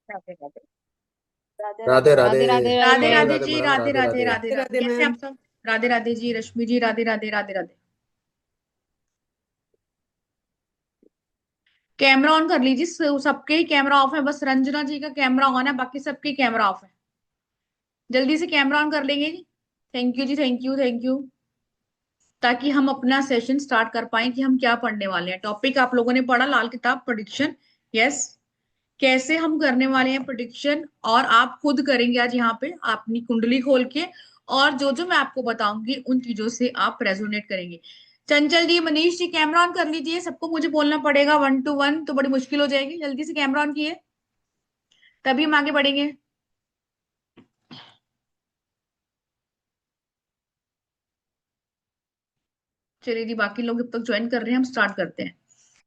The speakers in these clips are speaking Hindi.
राधे राधे। राधे राधे राधे मैम। राधे। राधे राधे राधे राधे राधे। राधे राधे जी, मैडम, राधे राधे राधे राधे। राधे राधे राधे, राधे कैसे हैं मैम। आप सब? राधे राधे जी, रश्मि जी, राधे राधे राधे राधे। कैमरा ऑन कर लीजिए, सबके ही कैमरा ऑफ है, बस रंजना जी का कैमरा ऑन है, बाकी सबके कैमरा ऑफ है। जल्दी से कैमरा ऑन कर लेंगे जी। थैंक यू जी, थैंक यू थैंक यू। ताकि हम अपना सेशन स्टार्ट कर पाए कि हम क्या पढ़ने वाले हैं। टॉपिक आप लोगों ने पढ़ा, लाल किताब प्रेडिक्शन। यस। कैसे हम करने वाले हैं प्रेडिक्शन, और आप खुद करेंगे आज यहाँ पे अपनी कुंडली खोल के। और जो जो मैं आपको बताऊंगी उन चीजों से आप रेजोनेट करेंगे। चंचल जी, मनीष जी, कैमरा ऑन कर लीजिए। सबको मुझे बोलना पड़ेगा 1 to 1, तो बड़ी मुश्किल हो जाएगी। जल्दी से कैमरा ऑन किए, तभी हम आगे बढ़ेंगे। चलिए जी, बाकी लोग जब तक ज्वाइन कर रहे हैं हम स्टार्ट करते हैं।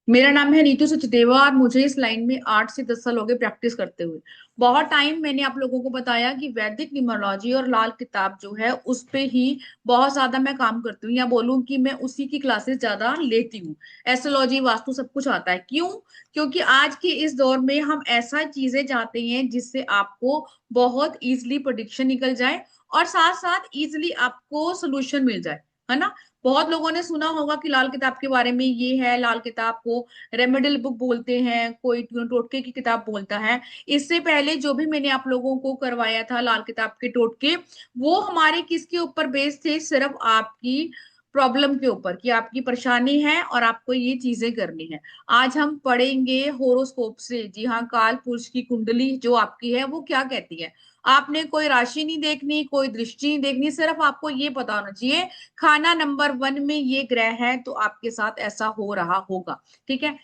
मेरा नाम है नीतू सचदेवा और मुझे इस लाइन में 8 से 10 साल हो गए प्रैक्टिस करते हुए। बहुत टाइम मैंने आप लोगों को बताया कि वैदिक न्यूमरोलॉजी और लाल किताब जो है उस पे ही बहुत ज्यादा मैं काम करती हूँ, या बोलूं कि मैं उसी की क्लासेस ज्यादा लेती हूँ। एस्ट्रोलॉजी, वास्तु सब कुछ आता है। क्यों? क्योंकि आज के इस दौर में हम ऐसा चीजें चाहते हैं जिससे आपको बहुत इजिली प्रोडिक्शन निकल जाए, और साथ साथ इजिली आपको सोल्यूशन मिल जाए, है ना। बहुत लोगों ने सुना होगा कि लाल किताब के बारे में, ये है लाल किताब को रेमेडल बुक बोलते हैं, कोई टोटके की किताब बोलता है। इससे पहले जो भी मैंने आप लोगों को करवाया था लाल किताब के टोटके, वो हमारे किसके ऊपर बेस्ड थे? सिर्फ आपकी प्रॉब्लम के ऊपर, कि आपकी परेशानी है और आपको ये चीजें करनी है। आज हम पढ़ेंगे होरोस्कोप से। जी हाँ, काल पुरुष की कुंडली जो आपकी है वो क्या कहती है। आपने कोई राशि नहीं देखनी, कोई दृष्टि नहीं देखनी, सिर्फ आपको ये पता होना चाहिए खाना नंबर 1 में ये ग्रह है तो आपके साथ ऐसा हो रहा होगा। ठीक है।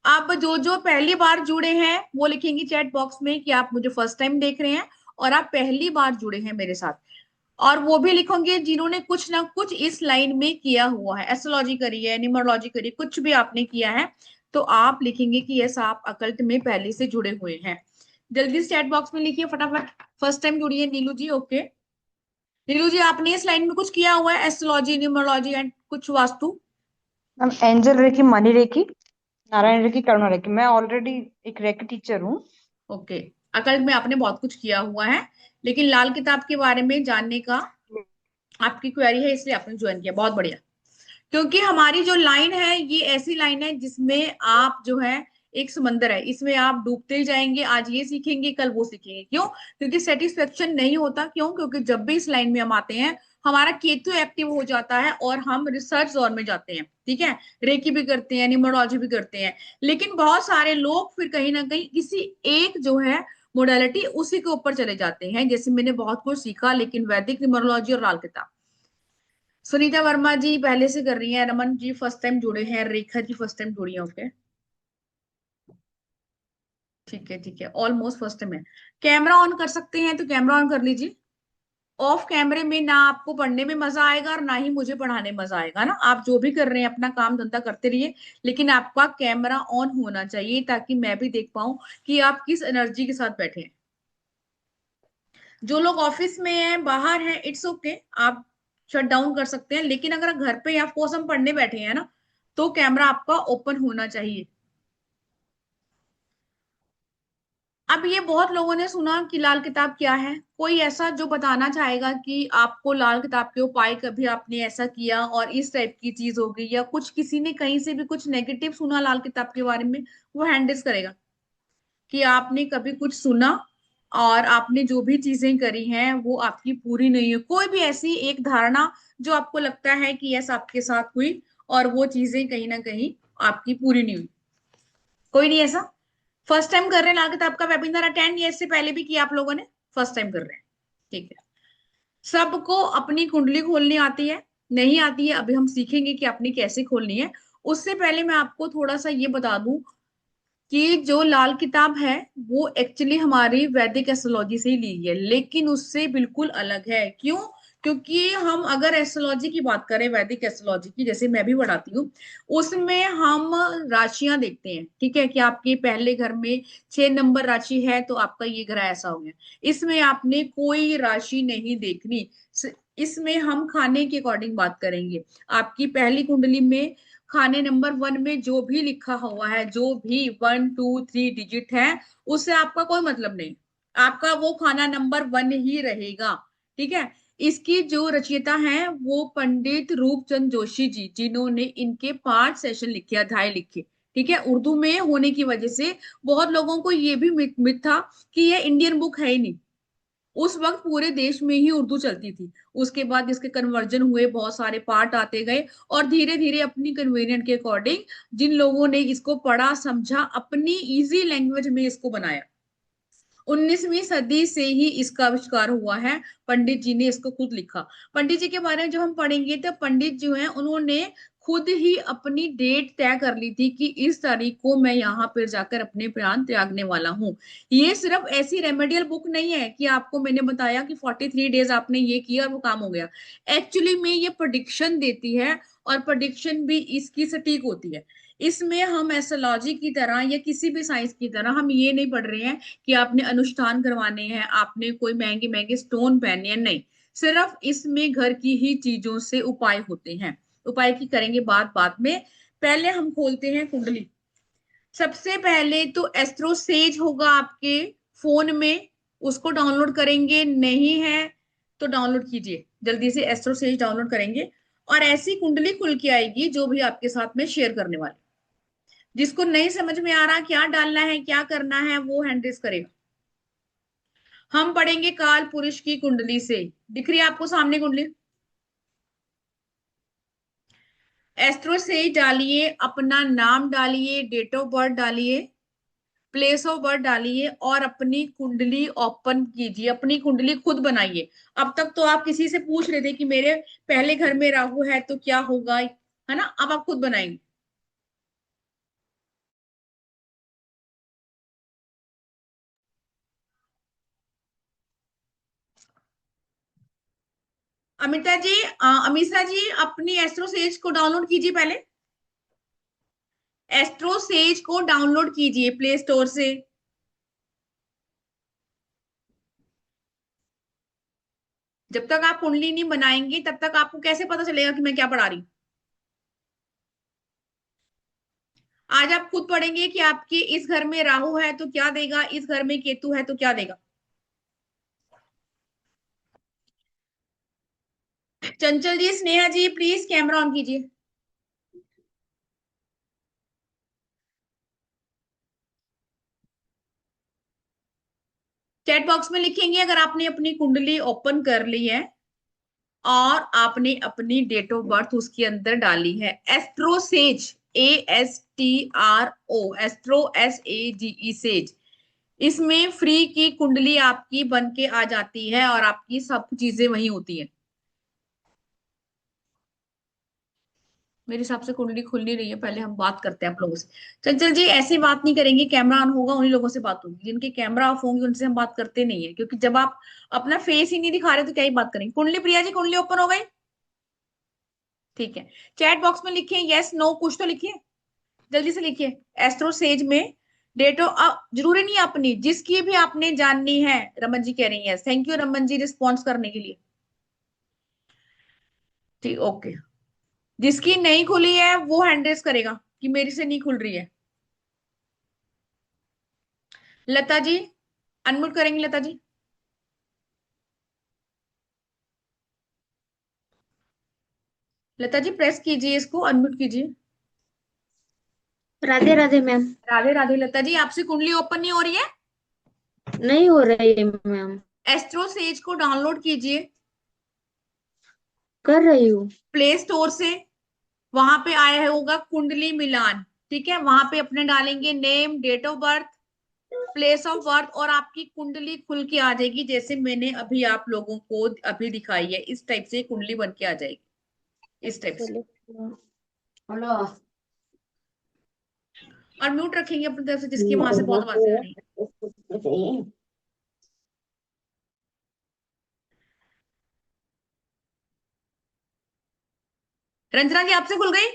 अब जो जो पहली बार जुड़े हैं वो लिखेंगे चैट बॉक्स में कि आप मुझे फर्स्ट टाइम देख रहे हैं और आप पहली बार जुड़े हैं मेरे साथ। और वो भी लिखोगे जिन्होंने कुछ ना कुछ इस लाइन में किया हुआ है, एस्ट्रोलॉजी करी है, न्यूमरोलॉजी करी है, कुछ भी आपने किया है, तो आप लिखेंगे कि यस, आप अकल्ट में पहले से जुड़े हुए हैं। जल्दी से चैट बॉक्स में लिखिए फटाफट। फर्स्ट टाइम जुड़ी है नीलू जी, ओके। नीलू जी, आपने इस लाइन में कुछ किया हुआ है, एस्ट्रोलॉजी, न्यूमरोलॉजी एंड कुछ vastu? Ma'am angel reiki, money reiki, Narayan reiki, Karuna reiki. मैं ऑलरेडी एक रेकी टीचर हूँ। ओके। अकल्ट में आपने बहुत कुछ किया हुआ है, लेकिन लाल किताब के बारे में जानने का आपकी क्वेरी है, इसलिए आपने ज्वाइन किया। बहुत बढ़िया। क्योंकि हमारी जो लाइन है ये ऐसी लाइन है जिसमें आप जो है, एक समंदर है, इसमें आप डूबते ही जाएंगे। आज ये सीखेंगे, कल वो सीखेंगे। क्यों? क्योंकि सेटिस्फेक्शन नहीं होता। क्यों? क्योंकि जब भी इस लाइन में हम आते हैं हमारा केतु एक्टिव हो जाता है और हम रिसर्च दौर में जाते हैं। ठीक है। रेकी भी करते हैं, न्यूमरोलॉजी भी करते हैं, लेकिन बहुत सारे लोग फिर कहीं ना कहीं किसी एक जो है मोडालिटी उसी के ऊपर चले जाते हैं। जैसे मैंने बहुत कुछ सीखा, लेकिन वैदिक न्यूमरोलॉजी और लाल किताब। सुनीता वर्मा जी पहले से कर रही हैं, रमन जी फर्स्ट टाइम जुड़े हैं, रेखा जी फर्स्ट टाइम जुड़ी हैं। ओके, ठीक है ठीक है, ऑलमोस्ट फर्स्ट टाइम है। कैमरा ऑन कर सकते हैं तो कैमरा ऑन कर लीजिए। ऑफ कैमरे में ना आपको पढ़ने में मजा आएगा और ना ही मुझे पढ़ाने में मजा आएगा ना। आप जो भी कर रहे हैं अपना काम धंधा करते रहिए, लेकिन आपका कैमरा ऑन होना चाहिए ताकि मैं भी देख पाऊं कि आप किस एनर्जी के साथ बैठे हैं। जो लोग ऑफिस में हैं, बाहर हैं, इट्स ओके, आप शट डाउन कर सकते हैं। लेकिन अगर घर पे या सपोज हम पढ़ने बैठे हैं ना, तो कैमरा आपका ओपन होना चाहिए। अब ये बहुत लोगों ने सुना कि लाल किताब क्या है। कोई ऐसा जो बताना चाहेगा कि आपको लाल किताब के उपाय, कभी आपने ऐसा किया और इस टाइप की चीज हो गई, या कुछ किसी ने कहीं से भी कुछ नेगेटिव सुना लाल किताब के बारे में, वो हैंडल्स करेगा। कि आपने कभी कुछ सुना और आपने जो भी चीजें करी हैं वो आपकी पूरी नहीं है। कोई भी ऐसी एक धारणा जो आपको लगता है कि यस आपके साथ हुई और वो चीजें कहीं ना कहीं आपकी पूरी नहीं हुई। कोई नहीं ऐसा? फर्स्ट टाइम कर रहे हैं लाल किताब का वेबिनार अटेंड, या इससे पहले भी किया आप लोगों ने? फर्स्ट टाइम कर रहे हैं, ठीक है। सबको अपनी कुंडली खोलनी आती है? नहीं आती है। अभी हम सीखेंगे कि अपनी कैसे खोलनी है। उससे पहले मैं आपको थोड़ा सा ये बता दूं कि जो लाल किताब है वो एक्चुअली हमारी वैदिक एस्ट्रोलॉजी से ही ली है, लेकिन उससे बिल्कुल अलग है। क्यों? क्योंकि हम अगर एस्ट्रोलॉजी की बात करें, वैदिक एस्ट्रोलॉजी की, जैसे मैं भी पढ़ाती हूँ, उसमें हम राशियां देखते हैं। ठीक है, कि आपके पहले घर में 6 नंबर राशि है तो आपका ये ग्रह ऐसा हो गया। इसमें आपने कोई राशि नहीं देखनी। इसमें हम खाने के अकॉर्डिंग बात करेंगे। आपकी पहली कुंडली में खाने नंबर 1 में जो भी लिखा हुआ है, जो भी 1 2 3 डिजिट है, उससे आपका कोई मतलब नहीं। आपका वो खाना नंबर 1 ही रहेगा। ठीक है। इसकी जो रचयिता है वो पंडित रूपचंद जोशी जी, जिन्होंने इनके 5 सेशन लिखे, अध्याय लिखे। ठीक है। उर्दू में होने की वजह से बहुत लोगों को ये भी मिथ था कि ये इंडियन बुक है ही नहीं। उस वक्त पूरे देश में ही उर्दू चलती थी। उसके बाद इसके कन्वर्जन हुए, बहुत सारे पार्ट आते गए, और धीरे धीरे अपनी कन्वीनियंट के अकॉर्डिंग जिन लोगों ने इसको पढ़ा समझा, अपनी इजी लैंग्वेज में इसको बनाया। 19वीं सदी से ही इसका आविष्कार हुआ है। पंडित जी ने इसको खुद लिखा। पंडित जी के बारे में जब हम पढ़ेंगे तो पंडित जो है उन्होंने खुद ही अपनी डेट तय कर ली थी कि इस तारीख को मैं यहाँ पर जाकर अपने प्राण त्यागने वाला हूँ। ये सिर्फ ऐसी रेमेडियल बुक नहीं है कि आपको मैंने बताया कि 43 डेज आपने ये किया और वो काम हो गया। एक्चुअली में ये प्रोडिक्शन देती है, और प्रोडिक्शन भी इसकी सटीक होती है। इसमें हम एस्ट्रोलॉजी की तरह या किसी भी साइंस की तरह हम ये नहीं पढ़ रहे हैं कि आपने अनुष्ठान करवाने हैं, आपने कोई महंगे महंगे स्टोन पहने हैं, नहीं। सिर्फ इसमें घर की ही चीजों से उपाय होते हैं। उपाय की करेंगे बात बाद में। पहले हम खोलते हैं कुंडली। सबसे पहले तो एस्ट्रो सेज होगा आपके फोन में, उसको डाउनलोड करेंगे, नहीं है तो डाउनलोड कीजिए जल्दी से, एस्ट्रो सेज डाउनलोड करेंगे। और ऐसी कुंडली खुल के आएगी जो भी आपके साथ में शेयर करने वाले। जिसको नहीं समझ में आ रहा क्या डालना है क्या करना है, वो हैंड रेस करेगा। हम पढ़ेंगे काल पुरुष की कुंडली से। दिख रही है आपको सामने कुंडली? एस्ट्रो से डालिए, अपना नाम डालिए, डेट ऑफ बर्थ डालिए, प्लेस ऑफ बर्थ डालिए, और अपनी कुंडली ओपन कीजिए, अपनी कुंडली खुद बनाइए। अब तक तो आप किसी से पूछ रहे थे कि मेरे पहले घर में राहु है तो क्या होगा, है ना? अब आप खुद बनाएंगे। अमिता जी, अमीषा जी, अपनी एस्ट्रो सेज को डाउनलोड कीजिए पहले। एस्ट्रो सेज को डाउनलोड कीजिए प्ले स्टोर से। जब तक आप कुंडली नहीं बनाएंगे तब तक आपको कैसे पता चलेगा कि मैं क्या पढ़ा रही हूँ? आज आप खुद पढ़ेंगे कि आपके इस घर में राहु है तो क्या देगा, इस घर में केतु है तो क्या देगा। चंचल जी, स्नेहा जी, प्लीज कैमरा ऑन कीजिए। चैट बॉक्स में लिखेंगे अगर आपने अपनी कुंडली ओपन कर ली है और आपने अपनी डेट ऑफ बर्थ उसके अंदर डाली है। Astro says, ASTRO, astro SAGE says. इसमें फ्री की कुंडली आपकी बन के आ जाती है और आपकी सब चीजें वही होती है। मेरे हिसाब से कुंडली खुल नहीं रही है, पहले हम बात करते हैं आप लोगों से। चंचल जी, ऐसी बात नहीं करेंगे, कैमरा ऑन होगा उन्हीं लोगों से बात होगी, जिनके कैमरा ऑफ होंगे उनसे हम बात करते नहीं है, क्योंकि जब आप अपना फेस ही नहीं दिखा रहे तो क्या ही बात करेंगे। कुंडली प्रिया जी, कुंडली ओपन हो गई? ठीक है। चैट बॉक्स में लिखिए यस नो, कुछ तो लिखिए, जल्दी से लिखिए। एस्ट्रो सेज में डेट ऑफ, जरूरी नहीं अपनी, जिसकी भी आपने जाननी है। रमन जी कह रही है, thank you Raman ji response करने के लिए। ठीक, ओके। जिसकी नहीं खुली है वो हैंड रेस करेगा कि मेरी से नहीं खुल रही है। लता जी, अनम्यूट करेंगे लता जी? लता जी प्रेस कीजिए, इसको अनम्यूट कीजिए। राधे राधे मैम। राधे राधे। लता जी, आपसे कुंडली ओपन नहीं हो रही है? नहीं हो रही है मैम। एस्ट्रो सेज को डाउनलोड कीजिए कर रही हूँ। प्ले स्टोर से। वहां पे आया होगा कुंडली मिलान। ठीक है, वहां पे अपने डालेंगे name, date of birth, place of birth, और आपकी कुंडली खुल के आ जाएगी, जैसे मैंने अभी आप लोगों को अभी दिखाई है। इस टाइप से कुंडली बन के आ जाएगी, इस टाइप से। हेलो। और म्यूट रखेंगे अपनी तरफ से, जिसकी वहां से बहुत आवाजें आ रही है। रंजना जी, आपसे खुल गई?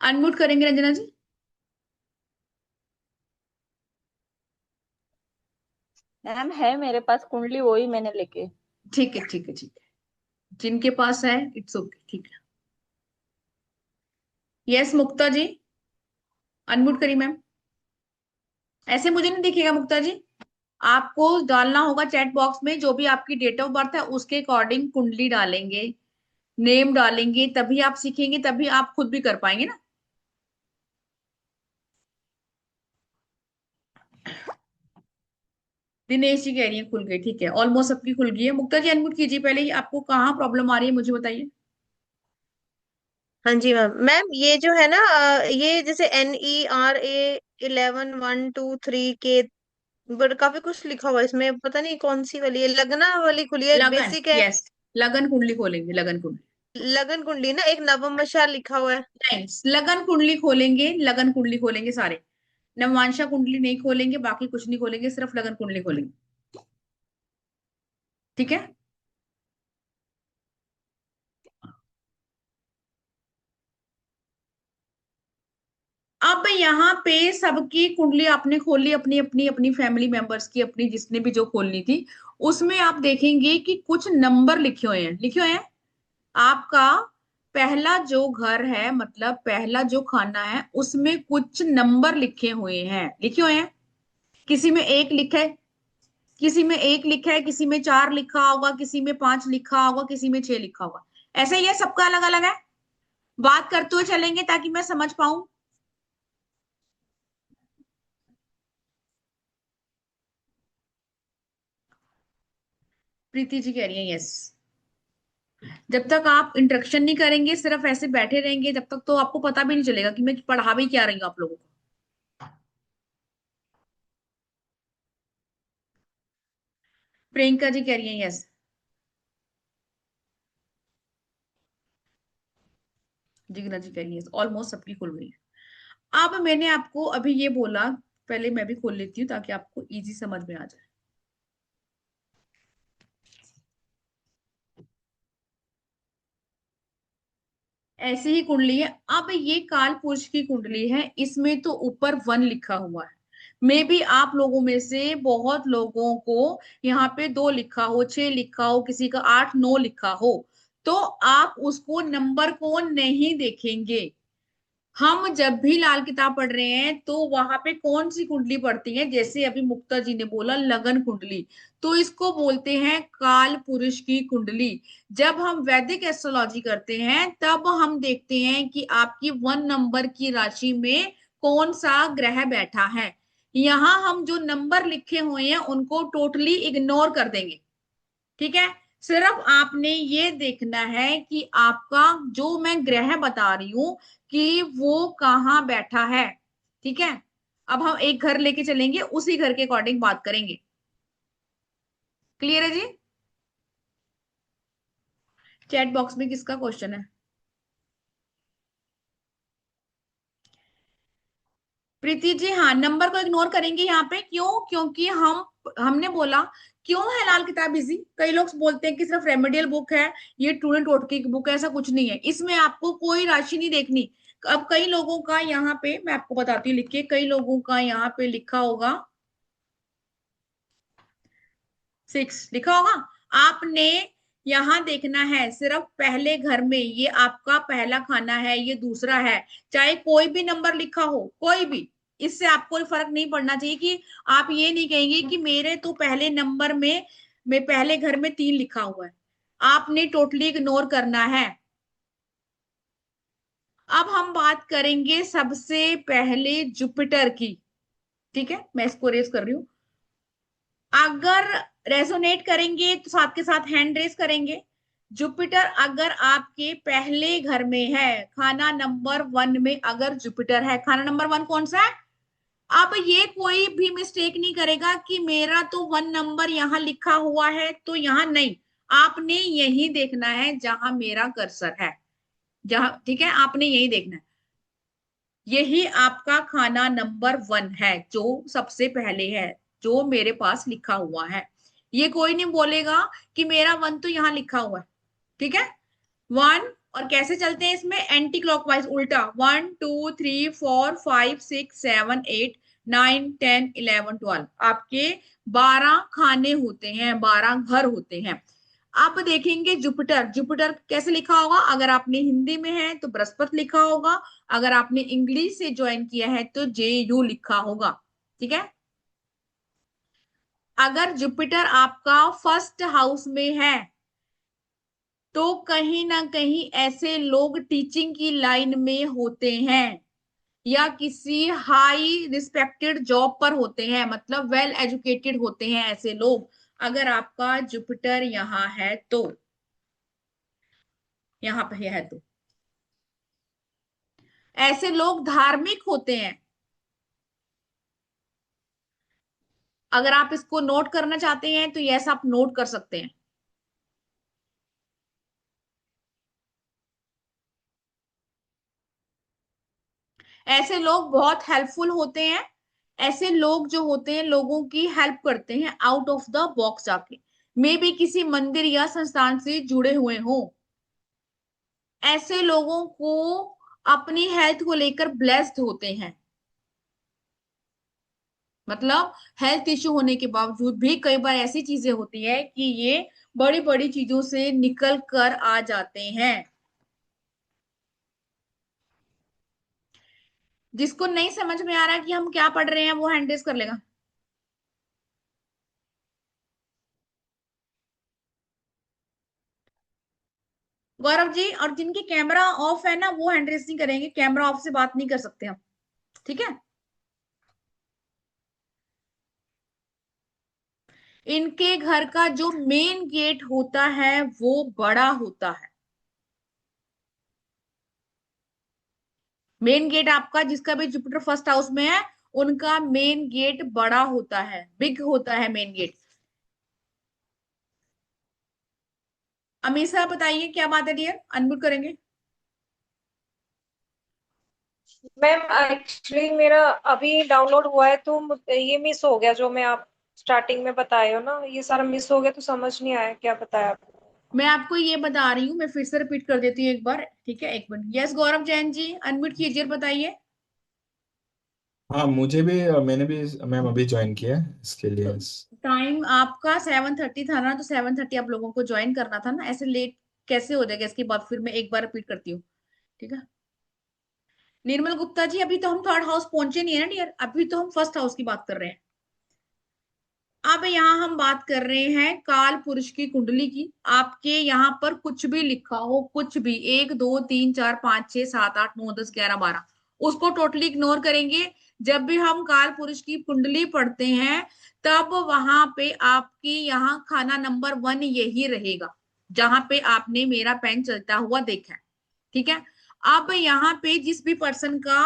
अनम्यूट करेंगे रंजना जी। मैम है मेरे पास कुंडली, वही मैंने लेके। ठीक है, ठीक है, ठीक है। जिनके पास है इट्स ओके, ठीक है। यस मुक्ता जी, अनम्यूट करी मैम। ऐसे मुझे नहीं दिखेगा मुक्ता जी, आपको डालना होगा चैट बॉक्स में जो भी आपकी डेट ऑफ बर्थ है उसके अकॉर्डिंग कुंडली डालेंगे, नेम डालेंगे, तभी आप सीखेंगे, तभी आप खुद भी कर पाएंगे ना। दिनेश जी कह रही है खुल गई, ठीक है, ऑलमोस्ट सबकी खुल गई है। मुक्ता जी अनम्यूट कीजिए पहले ही, आपको कहाँ प्रॉब्लम आ रही है मुझे बताइए। हाँ जी मैम। मैम ये जो है ना ये जैसे NERA 11 1 2 3 के बट काफी कुछ लिखा हुआ है इसमें, पता नहीं कौन सी वाली है। लगना वाली खुली है, एक लगन, बेसिक है। यस, लगन कुंडली खोलेंगे, लगन कुंडली। लगन कुंडली ना, एक नवमशा लिखा हुआ है। नहीं, लगन कुंडली खोलेंगे, लगन कुंडली खोलेंगे सारे। नवमांशा कुंडली नहीं खोलेंगे, बाकी कुछ नहीं खोलेंगे, सिर्फ लगन कुंडली खोलेंगे, ठीक है। अब यहाँ पे सबकी कुंडली आपने खोली, अपनी अपनी अपनी फैमिली मेंबर्स की, अपनी जिसने भी जो खोलनी थी। उसमें आप देखेंगे कि कुछ नंबर लिखे हुए हैं, लिखे हुए हैं। आपका पहला जो घर है, मतलब पहला जो खाना है, उसमें कुछ नंबर लिखे हुए हैं, लिखे हुए हैं। किसी में एक लिखा है, किसी में एक लिखा है, किसी में चार लिखा होगा, किसी में पांच लिखा होगा, किसी में छह लिखा होगा। ऐसे ही है, सबका अलग अलग है। बात करते हुए चलेंगे ताकि मैं समझ पाऊं। प्रीति जी कह रही है यस। जब तक आप इंटरेक्शन नहीं करेंगे, सिर्फ ऐसे बैठे रहेंगे, जब तक तो आपको पता भी नहीं चलेगा कि मैं पढ़ा भी क्या रही हूँ आप लोगों को। प्रियंका जी कह रही है यस। जिग्ना जी कह रही है ऑलमोस्ट सबकी खुल गई है। अब मैंने आपको अभी ये बोला, पहले मैं भी खोल लेती हूँ ताकि आपको इजी समझ में आ जाए। ऐसी ही कुंडली है। अब ये काल पुरुष की कुंडली है, इसमें तो ऊपर वन लिखा हुआ है। मे भी आप लोगों में से बहुत लोगों को यहाँ पे दो लिखा हो, छह लिखा हो, किसी का आठ नौ लिखा हो, तो आप उसको नंबर को नहीं देखेंगे। हम जब भी लाल किताब पढ़ रहे हैं तो वहां पे कौन सी कुंडली पढ़ती है, जैसे अभी मुक्ता जी ने बोला लगन कुंडली, तो इसको बोलते हैं काल पुरुष की कुंडली। जब हम वैदिक एस्ट्रोलॉजी करते हैं तब हम देखते हैं कि आपकी वन नंबर की राशि में कौन सा ग्रह बैठा है। यहाँ हम जो नंबर लिखे हुए हैं उनको टोटली इग्नोर कर देंगे, ठीक है। सिर्फ आपने ये देखना है कि आपका जो मैं ग्रह बता रही हूं कि वो कहाँ बैठा है, ठीक है। अब हम एक घर लेके चलेंगे, उसी घर के अकॉर्डिंग बात करेंगे। क्लियर है जी। चैट बॉक्स में किसका क्वेश्चन है। प्रीति जी हाँ, नंबर को इग्नोर करेंगे यहाँ पे, क्यों, क्योंकि हमने बोला क्यों है लाल किताब इजी। कई लोग बोलते हैं कि सिर्फ रेमेडियल बुक है, ये स्टूडेंट टोटकी की बुक है, ऐसा कुछ नहीं है, इसमें आपको कोई राशि नहीं देखनी। अब कई लोगों का यहाँ पे मैं आपको बताती हूँ लिख के, कई लोगों का यहाँ पे लिखा होगा 6 लिखा होगा। आपने यहाँ देखना है सिर्फ पहले घर में, ये आपका पहला खाना है, ये दूसरा है, चाहे कोई भी नंबर लिखा हो, कोई भी, इससे आपको कोई फर्क नहीं पड़ना चाहिए कि आप ये नहीं कहेंगे कि मेरे तो पहले नंबर में, मैं पहले घर में 3 लिखा हुआ है। आपने टोटली इग्नोर करना है। अब हम बात करेंगे सबसे पहले जुपिटर की, ठीक है, मैं इसको रेस कर रही हूँ। अगर रेजोनेट करेंगे तो साथ के साथ हैंड रेस करेंगे। जुपिटर अगर आपके पहले घर में है, खाना नंबर 1 में अगर जुपिटर है, खाना नंबर 1 कौन सा है। अब ये कोई भी मिस्टेक नहीं करेगा कि मेरा तो 1 नंबर यहाँ लिखा हुआ है तो यहाँ नहीं। आपने यही देखना है जहां मेरा कर्सर है, जहां, ठीक है, आपने यही देखना है। यही आपका खाना नंबर 1 है जो सबसे पहले है, जो मेरे पास लिखा हुआ है। ये कोई नहीं बोलेगा कि मेरा 1 तो यहाँ लिखा हुआ है, ठीक है। 1, और कैसे चलते हैं इसमें, एंटी क्लॉकवाइज, उल्टा, 1 2 3 4 5 6 7 8 9 10 11 12 आपके 12 खाने होते हैं, 12 घर होते हैं। आप देखेंगे जुपिटर, जुपिटर कैसे लिखा होगा? अगर आपने हिंदी में है तो बृहस्पति लिखा होगा, अगर आपने इंग्लिश से ज्वाइन किया है तो JU लिखा होगा। ठीक है। अगर जुपिटर आपका फर्स्ट हाउस में है तो कहीं ना कहीं ऐसे लोग टीचिंग की लाइन में होते हैं या किसी हाई रिस्पेक्टेड जॉब पर होते हैं, मतलब वेल एजुकेटेड होते हैं ऐसे लोग, अगर आपका जुपिटर यहाँ है तो, यहाँ पे है तो। ऐसे लोग धार्मिक होते हैं। अगर आप इसको नोट करना चाहते हैं तो यस आप नोट कर सकते हैं। ऐसे लोग बहुत हेल्पफुल होते हैं। ऐसे लोग जो होते हैं लोगों की हेल्प करते हैं आउट ऑफ द बॉक्स जाके, मे बी किसी मंदिर या संस्थान से जुड़े हुए हों। ऐसे लोगों को अपनी हेल्थ को लेकर ब्लेस्ड होते हैं, मतलब हेल्थ इश्यू होने के बावजूद भी कई बार ऐसी चीजें होती है कि ये बड़ी बड़ी चीजों से निकल कर आ जाते हैं। जिसको नहीं समझ में आ रहा कि हम क्या पढ़ रहे हैं वो हैंड रेज कर लेगा। गौरव जी, और जिनके कैमरा ऑफ है ना वो हैंड रेज नहीं करेंगे, कैमरा ऑफ से बात नहीं कर सकते हम। ठीक है। इनके घर का जो मेन गेट होता है वो बड़ा होता है। मेन गेट आपका जिसका भी जुपिटर फर्स्ट हाउस में है उनका मेन गेट बड़ा होता है, बिग होता है मेन गेट। अमीषा बताइए क्या बात है डियर, अनम्यूट करेंगे। मैम एक्चुअली मेरा अभी डाउनलोड हुआ है तो ये मिस हो गया, जो मैं आप स्टार्टिंग में बताए हो ना, ये सारा मिस हो गया तो समझ नहीं आया क्या बताया आपने। मैं आपको ये बता रही हूँ, मैं फिर से रिपीट कर देती हूँ एक बार। ठीक है, एक मिनट। यस गौरव जैन जी अनम्यूट कीजिए, बताइए। हाँ मुझे भी मैंने भी मैम अभी ज्वाइन किया है इसके लिए। तो टाइम आपका 7:30 था ना, तो 7:30 आप लोगों को ज्वाइन करना था ना, ऐसे लेट कैसे हो जाएगा? इसके बाद फिर मैं एक बार रिपीट करती हूँ। ठीक है। निर्मल गुप्ता जी, अभी तो हम थर्ड हाउस पहुंचे नहीं है ना डियर, अभी तो हम फर्स्ट हाउस की बात कर रहे हैं। अब यहाँ हम बात कर रहे हैं काल पुरुष की कुंडली की। आपके यहाँ पर कुछ भी लिखा हो, कुछ भी, 1 2 3 4 5 6 7 8 9 10 11 12, उसको टोटली इग्नोर करेंगे। जब भी हम काल पुरुष की कुंडली पढ़ते हैं तब वहां पे आपकी यहाँ खाना नंबर 1 यही रहेगा जहां पे आपने मेरा पेन चलता हुआ देखा है। ठीक है। अब यहाँ पे जिस भी पर्सन का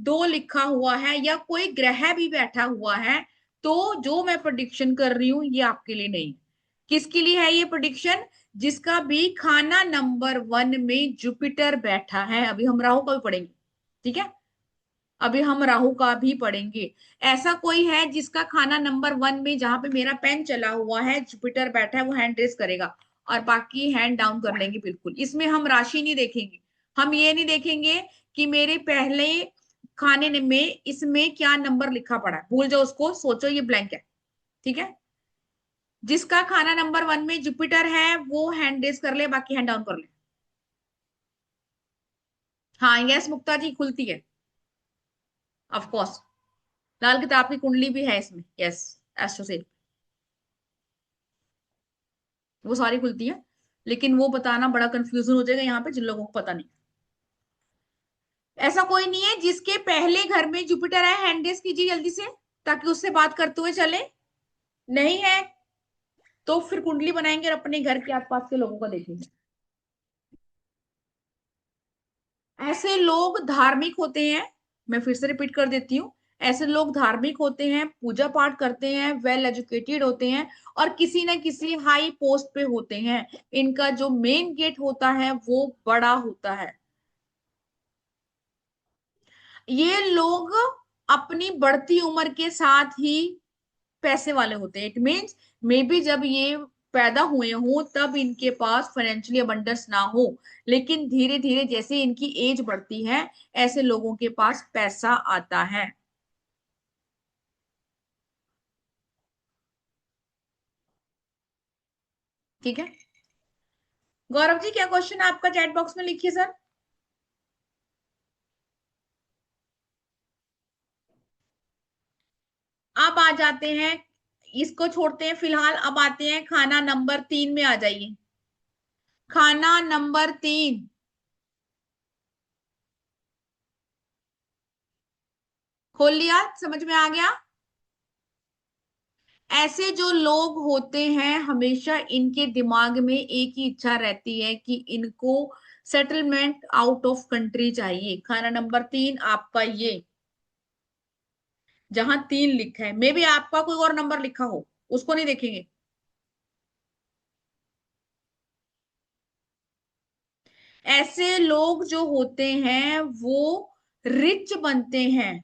2 लिखा हुआ है या कोई ग्रह भी बैठा हुआ है, तो जो मैं प्रोडिक्शन कर रही हूं ये आपके लिए नहीं। किसके लिए है ये प्रोडिक्शन? जिसका भी खाना नंबर 1 में जुपिटर बैठा है। अभी हम राहु का भी पढ़ेंगे। ठीक है। अभी हम राहु का भी पढ़ेंगे। ऐसा कोई है जिसका खाना नंबर 1 में जहां पे मेरा पेन चला हुआ है जुपिटर बैठा है, वो हैंड रेस करेगा, और बाकी हैंड डाउन कर लेंगे। बिल्कुल इसमें हम राशि नहीं देखेंगे, हम ये नहीं देखेंगे कि मेरे पहले खाने में इसमें क्या नंबर लिखा पड़ा है, भूल जाओ उसको, सोचो ये ब्लैंक है। ठीक है। जिसका खाना नंबर 1 में जुपिटर है वो हैंड रेस कर ले, बाकी हैंड डाउन कर ले। हाँ यस मुक्ता जी खुलती है, ऑफ कोर्स। लाल किताब की कुंडली भी है इसमें, यस। एस्ट्रो से वो सारी खुलती है, लेकिन वो बताना बड़ा कंफ्यूजन हो जाएगा यहाँ पे जिन लोगों को पता नहीं। ऐसा कोई नहीं है जिसके पहले घर में जुपिटर है, हैंड रेस कीजिए जल्दी से ताकि उससे बात करते हुए चले। नहीं है तो फिर कुंडली बनाएंगे और अपने घर के आसपास के लोगों का देखेंगे। ऐसे लोग धार्मिक होते हैं, मैं फिर से रिपीट कर देती हूँ। ऐसे लोग धार्मिक होते हैं, पूजा पाठ करते हैं, वेल एजुकेटेड होते हैं, और किसी न किसी हाई पोस्ट पे होते हैं। इनका जो मेन गेट होता है वो बड़ा होता है। ये लोग अपनी बढ़ती उम्र के साथ ही पैसे वाले होते हैं। इट मीन्स मे बी जब ये पैदा हुए हों तब इनके पास फाइनेंशियली अबंडेंस ना हो, लेकिन धीरे धीरे जैसे इनकी एज बढ़ती है ऐसे लोगों के पास पैसा आता है। ठीक है। गौरव जी क्या क्वेश्चन है आपका? चैट बॉक्स में लिखिए सर। अब आ जाते हैं, इसको छोड़ते हैं फिलहाल, अब आते हैं खाना नंबर 3 में। आ जाइए, खाना नंबर 3। खोल लिया? समझ में आ गया? ऐसे जो लोग होते हैं हमेशा इनके दिमाग में एक ही इच्छा रहती है कि इनको सेटलमेंट आउट ऑफ कंट्री चाहिए। खाना नंबर 3 आपका ये, जहां 3 लिखा है, मे भी आपका कोई और नंबर लिखा हो, उसको नहीं देखेंगे। ऐसे लोग जो होते हैं वो रिच बनते हैं।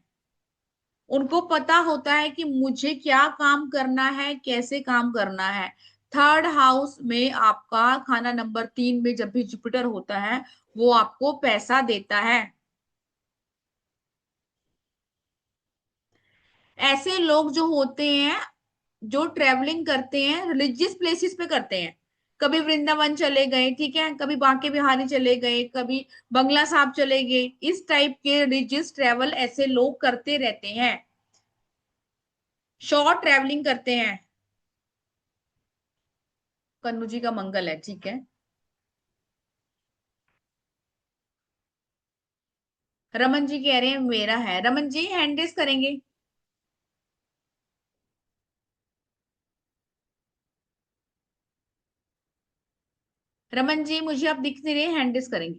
उनको पता होता है कि मुझे क्या काम करना है, कैसे काम करना है। थर्ड हाउस में आपका खाना नंबर 3 में जब भी जुपिटर होता है वो आपको पैसा देता है। ऐसे लोग जो होते हैं, जो ट्रेवलिंग करते हैं, रिलीजियस प्लेसेस पे करते हैं, कभी वृंदावन चले गए, ठीक है, कभी बांके बिहारी चले गए, कभी बंगला साहब चले गए, इस टाइप के रिलीजियस ट्रेवल ऐसे लोग करते रहते हैं, शॉर्ट ट्रेवलिंग करते हैं। कन्नू जी का मंगल है, ठीक है। रमन जी कह रहे हैं मेरा है। रमन जी हैंड रेस करेंगे? रमन जी मुझे आप दिख नहीं रहे, हैंड रेस करेंगे?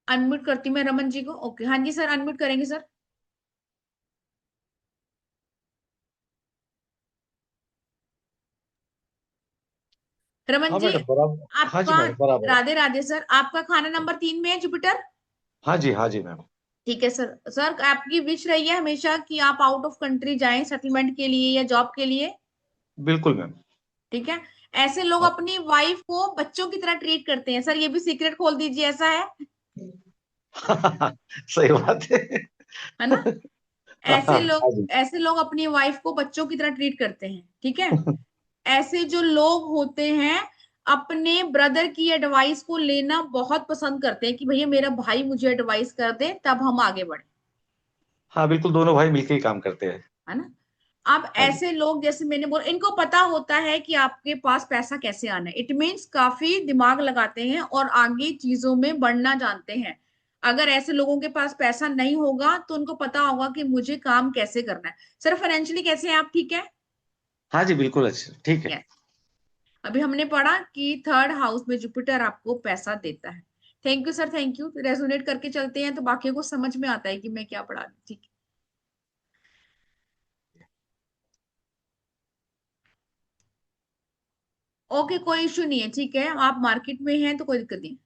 अनम्यूट करती हूँ मैं रमन जी को। ओके, हाँ जी सर, अनम्यूट करेंगे सर। रमन हाँ जी मैडम बराबर, हाँ जी आपका, मैडम बराबर है। राधे राधे सर, आपका खाना नंबर 3 में है जुपिटर। हाँ जी मैम। ठीक है सर। सर आपकी विश रही है हमेशा कि आप आउट ऑफ कंट्री जाएं सेटलमेंट के लिए या जॉब के लिए, बिल्कुल मैम। ठीक है। ऐसे लोग हाँ। अपनी वाइफ को बच्चों की तरह ट्रीट करते हैं। सर ये भी सीक्रेट खोल दीजिए, ऐसा है? सही बात है। है ना? हाँ जी। ऐसे लोग अपनी वाइफ को बच्चों की तरह ट्रीट करते हैं, ठीक है। ऐसे जो लोग होते हैं अपने ब्रदर की एडवाइस को लेना बहुत पसंद करते हैं कि भैया मेरा भाई मुझे एडवाइस कर दे तब हम आगे बढ़े, हाँ बिल्कुल, दोनों भाई मिलकर ही काम करते हैं। है ना। अब हाँ जी। ऐसे लोग, जैसे मैंने बोला, इनको पता होता है कि आपके पास पैसा कैसे आना है। इट मीन्स काफी दिमाग लगाते हैं और आगे चीजों में बढ़ना जानते हैं। अगर ऐसे लोगों के पास पैसा नहीं होगा तो उनको पता होगा कि मुझे काम कैसे करना है। सर फाइनेंशियली कैसे हैं आप? ठीक है। हाँ जी बिल्कुल, अच्छा ठीक है। Yes. अभी हमने पढ़ा कि थर्ड हाउस में जुपिटर आपको पैसा देता है। Thank you sir, thank you. Resonate करके चलते हैं तो बाकियों को समझ में आता है कि मैं क्या पढ़ा रही हूँ, ठीक है। ओके, कोई इशू नहीं है, ठीक है। आप मार्केट में हैं तो कोई दिक्कत नहीं।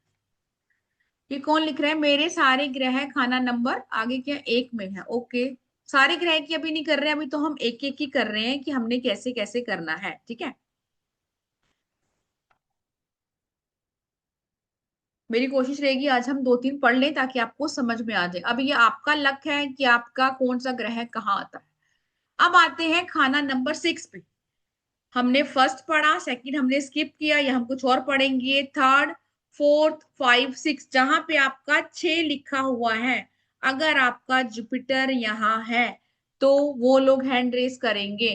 ये कौन लिख रहा है? मेरे सारे ग्रह खाना नंबर आगे क्या 1 में है? ओके, सारे ग्रह की अभी नहीं कर रहे हैं, अभी तो हम एक एक ही कर रहे हैं कि हमने कैसे कैसे करना है, ठीक है। मेरी कोशिश रहेगी आज हम 2-3 पढ़ लें ताकि आपको समझ में आ जाए। अब ये आपका लक है कि आपका कौन सा ग्रह कहाँ आता है। अब आते हैं खाना नंबर 6 पे। हमने फर्स्ट पढ़ा, सेकंड हमने स्किप किया, या हम कुछ और पढ़ेंगे। थर्ड, फोर्थ, 5, 6, जहां पे आपका 6 लिखा हुआ है, अगर आपका जुपिटर यहाँ है तो वो लोग हैंड रेस करेंगे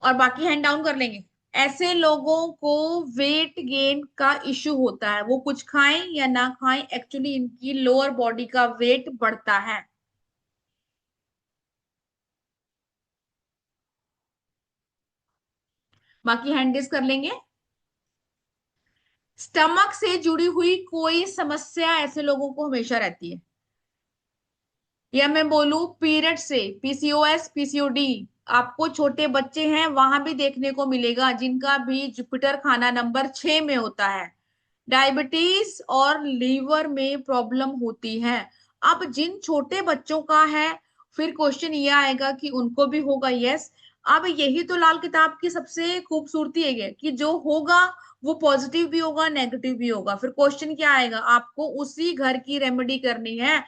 और बाकी हैंड डाउन कर लेंगे। ऐसे लोगों को वेट गेन का इश्यू होता है, वो कुछ खाएं या ना खाएं, एक्चुअली इनकी लोअर बॉडी का वेट बढ़ता है। बाकी हैंड रेस कर लेंगे। स्टमक से जुड़ी हुई कोई समस्या ऐसे लोगों को हमेशा रहती है, या मैं बोलूं पीरियड से, पीसीओएस, पीसीओडी। आपको छोटे बच्चे हैं वहां भी देखने को मिलेगा जिनका भी जुपिटर खाना नंबर 6 में होता है। डायबिटीज और लीवर में प्रॉब्लम होती है। अब जिन छोटे बच्चों का है, फिर क्वेश्चन ये आएगा कि उनको भी होगा। यस। अब यही तो लाल किताब की सबसे खूबसूरती है कि जो होगा वो पॉजिटिव भी होगा, नेगेटिव भी होगा। फिर क्वेश्चन क्या आएगा? आपको उसी घर की रेमेडी करनी है।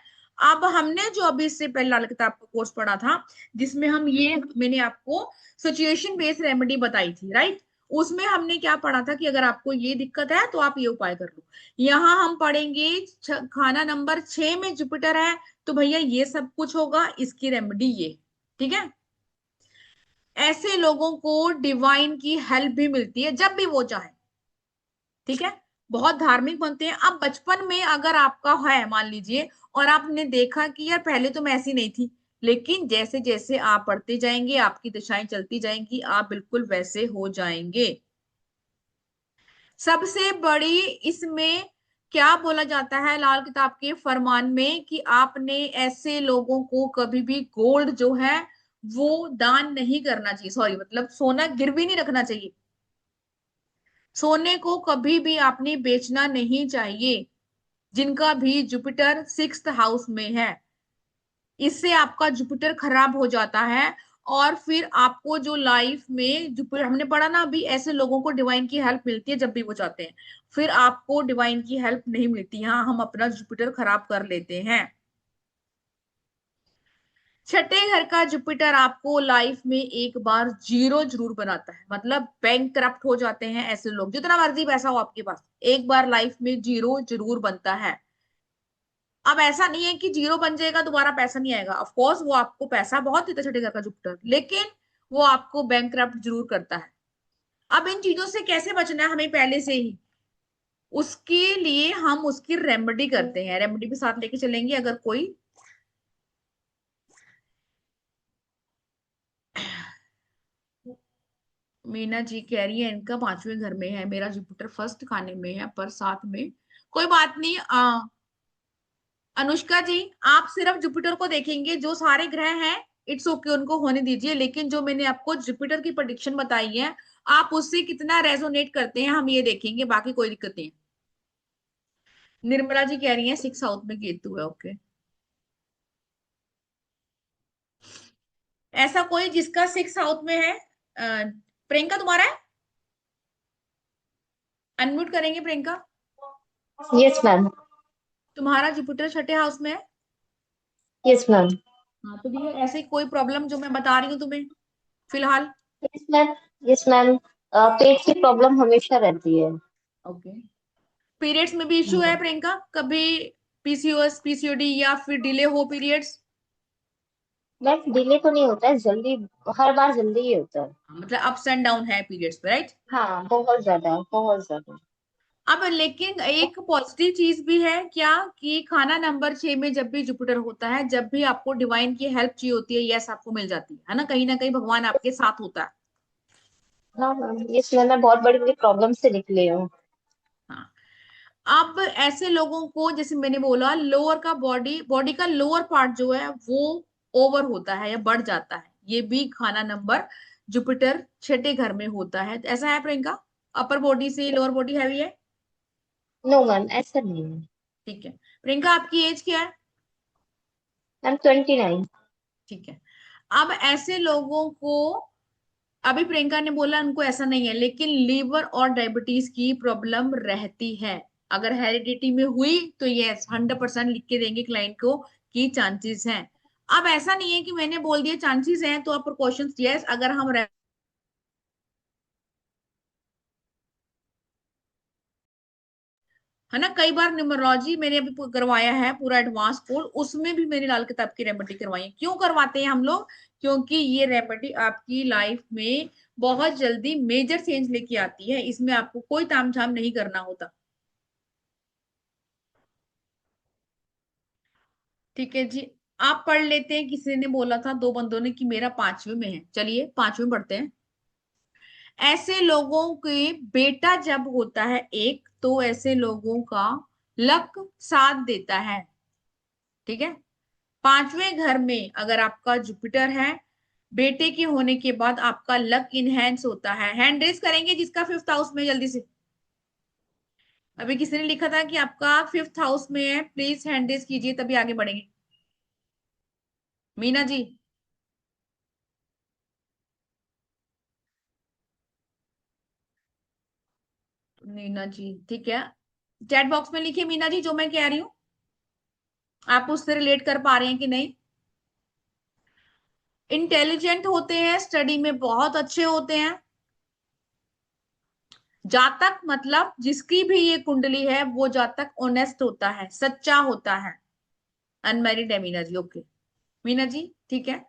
अब हमने जो अभी इससे पहले लाल किताब का कोर्स पढ़ा था, जिसमें हम ये मैंने आपको सिचुएशन बेस्ड रेमेडी बताई थी, राइट। उसमें हमने क्या पढ़ा था कि अगर आपको ये दिक्कत है तो आप ये उपाय कर लो। यहाँ हम पढ़ेंगे खाना नंबर 6 में जुपिटर है, तो भैया ये सब कुछ होगा, इसकी रेमेडी ये। ठीक है। ऐसे लोगों को डिवाइन की हेल्प भी मिलती है जब भी वो चाहे। ठीक है। बहुत धार्मिक बनते हैं। अब बचपन में अगर आपका है मान लीजिए, और आपने देखा कि यार पहले तो मैं ऐसी नहीं थी, लेकिन जैसे जैसे आप पढ़ते जाएंगे, आपकी दशाएं चलती जाएंगी, आप बिल्कुल वैसे हो जाएंगे। सबसे बड़ी इसमें क्या बोला जाता है लाल किताब के फरमान में, कि आपने ऐसे लोगों को कभी भी गोल्ड जो है वो दान नहीं करना चाहिए, सॉरी मतलब सोना गिरवी नहीं रखना चाहिए। सोने को कभी भी आपने बेचना नहीं चाहिए, जिनका भी जुपिटर 6th हाउस में है। इससे आपका जुपिटर खराब हो जाता है, और फिर आपको जो लाइफ में जुपिटर, हमने पढ़ा ना अभी, ऐसे लोगों को डिवाइन की हेल्प मिलती है जब भी वो चाहते हैं, फिर आपको डिवाइन की हेल्प नहीं मिलती। हाँ, हम अपना जुपिटर खराब कर लेते हैं। छठे घर का जुपिटर आपको लाइफ में एक बार जीरो जरूर बनाता है, मतलब बैंक करप्ट हो जाते हैं ऐसे लोग, जितना मर्जी पैसा हो आपके पास, एक बार लाइफ में जीरो जरूर बनता है। अब ऐसा नहीं है कि जीरो बन जाएगा दोबारा पैसा नहीं आएगा, ऑफ कोर्स वो आपको पैसा बहुत देता है छठे घर का जुपिटर, लेकिन वो आपको बैंक करप्ट जरूर करता है। अब इन चीजों से कैसे बचना है हमें पहले से ही, उसके लिए हम उसकी रेमेडी करते हैं, रेमेडी भी साथ लेके चलेंगे। अगर कोई मीना जी कह रही है इनका 5वें घर में है, मेरा जुपिटर फर्स्ट खाने में है पर साथ में, कोई बात नहीं। अनुष्का जी, आप सिर्फ जुपिटर को देखेंगे, जो सारे ग्रह हैं इट्स ओके, उनको होने दीजिए, लेकिन जो मैंने आपको जुपिटर की प्रेडिक्शन बताई है, आप उससे कितना रेजोनेट करते हैं हम ये देखेंगे, बाकी कोई दिक्कत नहीं है। निर्मला जी कह रही है 6 साउथ में केतु है, ओके। ऐसा कोई जिसका 6 साउथ में है? प्रियंका तुम्हारा है? अनम्यूट करेंगे प्रियंका। Yes ma'am. तुम्हारा जुपिटर छठे हाउस में है? Yes ma'am. हाँ, तो भैया ऐसे कोई प्रॉब्लम जो मैं बता रही हूँ तुम्हें फिलहाल? Yes ma'am. Yes ma'am. पेट की प्रॉब्लम हमेशा रहती है। ओके। पीरियड्स में भी इश्यू है प्रियंका, कभी पीसीओएस पीसीओडी या फिर डिले हो पीरियड्स? मैम डिले तो नहीं होता है, जल्दी, हर बार जल्दी ही होता है। मतलब अप्स एंड डाउन है पीरियड्स में, राइट। हाँ, बहुत ज्यादा, बहुत ज्यादा। अब लेकिन एक पॉजिटिव चीज भी है क्या, कि खाना नंबर 6 में जब भी जुपिटर होता है, जब भी आपको डिवाइन की हेल्प चाहिए होती है, यस आपको मिल जाती है ना कहीं भगवान आपके साथ होता है। हाँ मैम, यस मैम, मैं बहुत बड़ी बड़ी प्रॉब्लम से निकली हूँ। हाँ। अब ऐसे लोगों को जैसे मैंने बोला, लोअर का बॉडी का लोअर पार्ट जो है वो ओवर होता है या बढ़ जाता है, ये भी खाना नंबर जुपिटर छठे घर में होता है। ऐसा है प्रियंका? अपर बॉडी से लोअर बॉडी हैवी है? नो मैम, ऐसा नहीं है। ठीक है। प्रियंका आपकी एज क्या है? मैम 29। ठीक है। अब ऐसे लोगों को, अभी प्रियंका ने बोला उनको ऐसा नहीं है, लेकिन लीवर और डायबिटीज की प्रॉब्लम रहती है। अगर हेरिडिटी में हुई तो यस 100% लिख के देंगे क्लाइंट को कि चांसेस हैं। अब ऐसा नहीं है कि मैंने बोल दिया चांसेस हैं तो आप प्रिकॉशंस, यस अगर हम है ना, कई बार न्यूमरोलॉजी मैंने अभी करवाया है पूरा एडवांस कोर्स, उसमें भी मैंने लाल किताब की रेमेडी करवाई है। क्यों करवाते हैं हम लोग? क्योंकि ये रेमेडी आपकी लाइफ में बहुत जल्दी मेजर चेंज लेके आती है, इसमें आपको कोई तामझाम नहीं करना होता। ठीक है जी। आप पढ़ लेते हैं, किसी ने बोला था, दो बंदों ने, कि मेरा 5वें में है, चलिए 5वें पढ़ते हैं। ऐसे लोगों के बेटा जब होता है एक, तो ऐसे लोगों का लक साथ देता है। ठीक है। 5वें घर में अगर आपका जुपिटर है, बेटे के होने के बाद आपका लक इनहेंस होता है। हैंड रेस करेंगे जिसका 5th हाउस में, जल्दी से। अभी किसी ने लिखा था कि आपका 5th हाउस में है, प्लीज हैंड रेस कीजिए तभी आगे बढ़ेंगे। मीना जी। मीना जी ठीक है, चैट बॉक्स में लिखिए मीना जी जो मैं कह रही हूँ। आप उससे रिलेट कर पा रहे हैं कि नहीं? इंटेलिजेंट होते हैं, स्टडी में बहुत अच्छे होते हैं। जातक मतलब जिसकी भी ये कुंडली है वो जातक ऑनेस्ट होता है, सच्चा होता है। अनमैरिड है मीना जी, ओके। मीना जी ठीक है।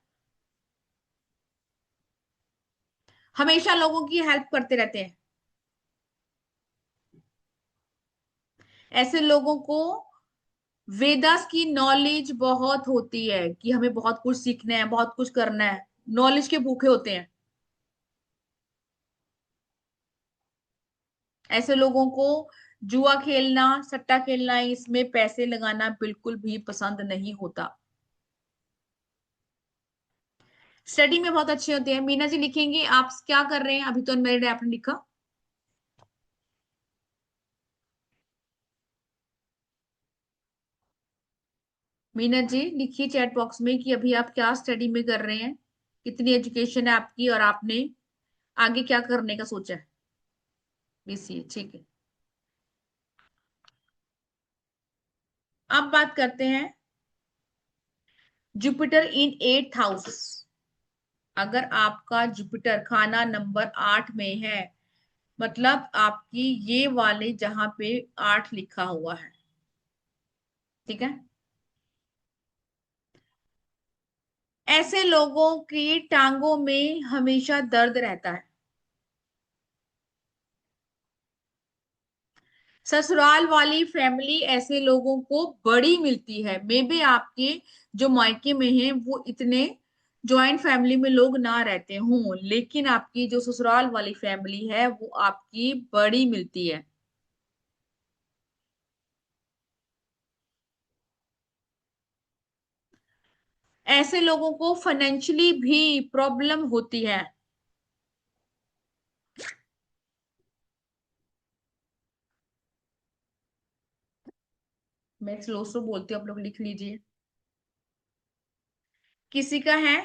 हमेशा लोगों की हेल्प करते रहते हैं। ऐसे लोगों को वेदास की नॉलेज बहुत होती है कि हमें बहुत कुछ सीखना है, बहुत कुछ करना है। नॉलेज के भूखे होते हैं। ऐसे लोगों को जुआ खेलना, सट्टा खेलना, इसमें पैसे लगाना बिल्कुल भी पसंद नहीं होता। स्टडी में बहुत अच्छे होते हैं। मीना जी लिखेंगे आप क्या कर रहे हैं? अभी तो अनमेरिड है, आपने लिखा। मीना जी लिखिए चैट बॉक्स में कि अभी आप क्या स्टडी में कर रहे हैं, कितनी एजुकेशन है आपकी, और आपने आगे क्या करने का सोचा है। बीसीए, ठीक है। अब बात करते हैं जुपिटर इन 8th हाउस। अगर आपका जुपिटर खाना नंबर 8 में है, मतलब आपकी ये वाले जहां पे 8 लिखा हुआ है, ठीक है, ऐसे लोगों की टांगों में हमेशा दर्द रहता है। ससुराल वाली फैमिली ऐसे लोगों को बड़ी मिलती है। मे बी आपके जो मायके में हैं वो इतने जॉइंट फैमिली में लोग ना रहते हों, लेकिन आपकी जो ससुराल वाली फैमिली है वो आपकी बड़ी मिलती है। ऐसे लोगों को फाइनेंशियली भी प्रॉब्लम होती है। मैं स्लो स्लो बोलती हूँ, आप लोग लिख लीजिए। किसी का है?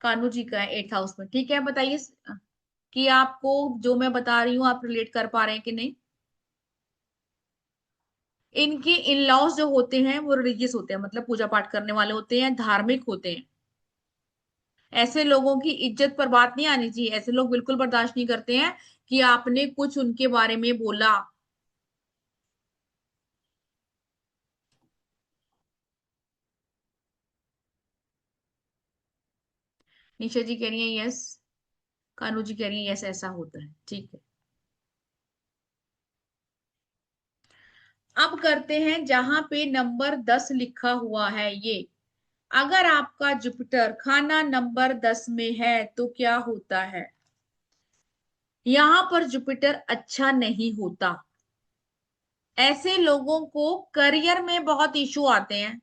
कानू जी का है 8th हाउस में, ठीक है। बताइए कि आपको जो मैं बता रही हूँ आप रिलेट कर पा रहे हैं कि नहीं। इनके इन लॉज जो होते हैं वो रिलीजियस होते हैं, मतलब पूजा पाठ करने वाले होते हैं, धार्मिक होते हैं। ऐसे लोगों की इज्जत पर बात नहीं आनी चाहिए। ऐसे लोग बिल्कुल बर्दाश्त नहीं करते हैं कि आपने कुछ उनके बारे में बोला। निशा जी कह रही है यस, कानू जी कह रही है यस, ऐसा होता है, ठीक है। अब करते हैं जहां पे नंबर 10 लिखा हुआ है ये। अगर आपका जुपिटर खाना नंबर 10 में है तो क्या होता है? यहां पर जुपिटर अच्छा नहीं होता। ऐसे लोगों को करियर में बहुत इशू आते हैं।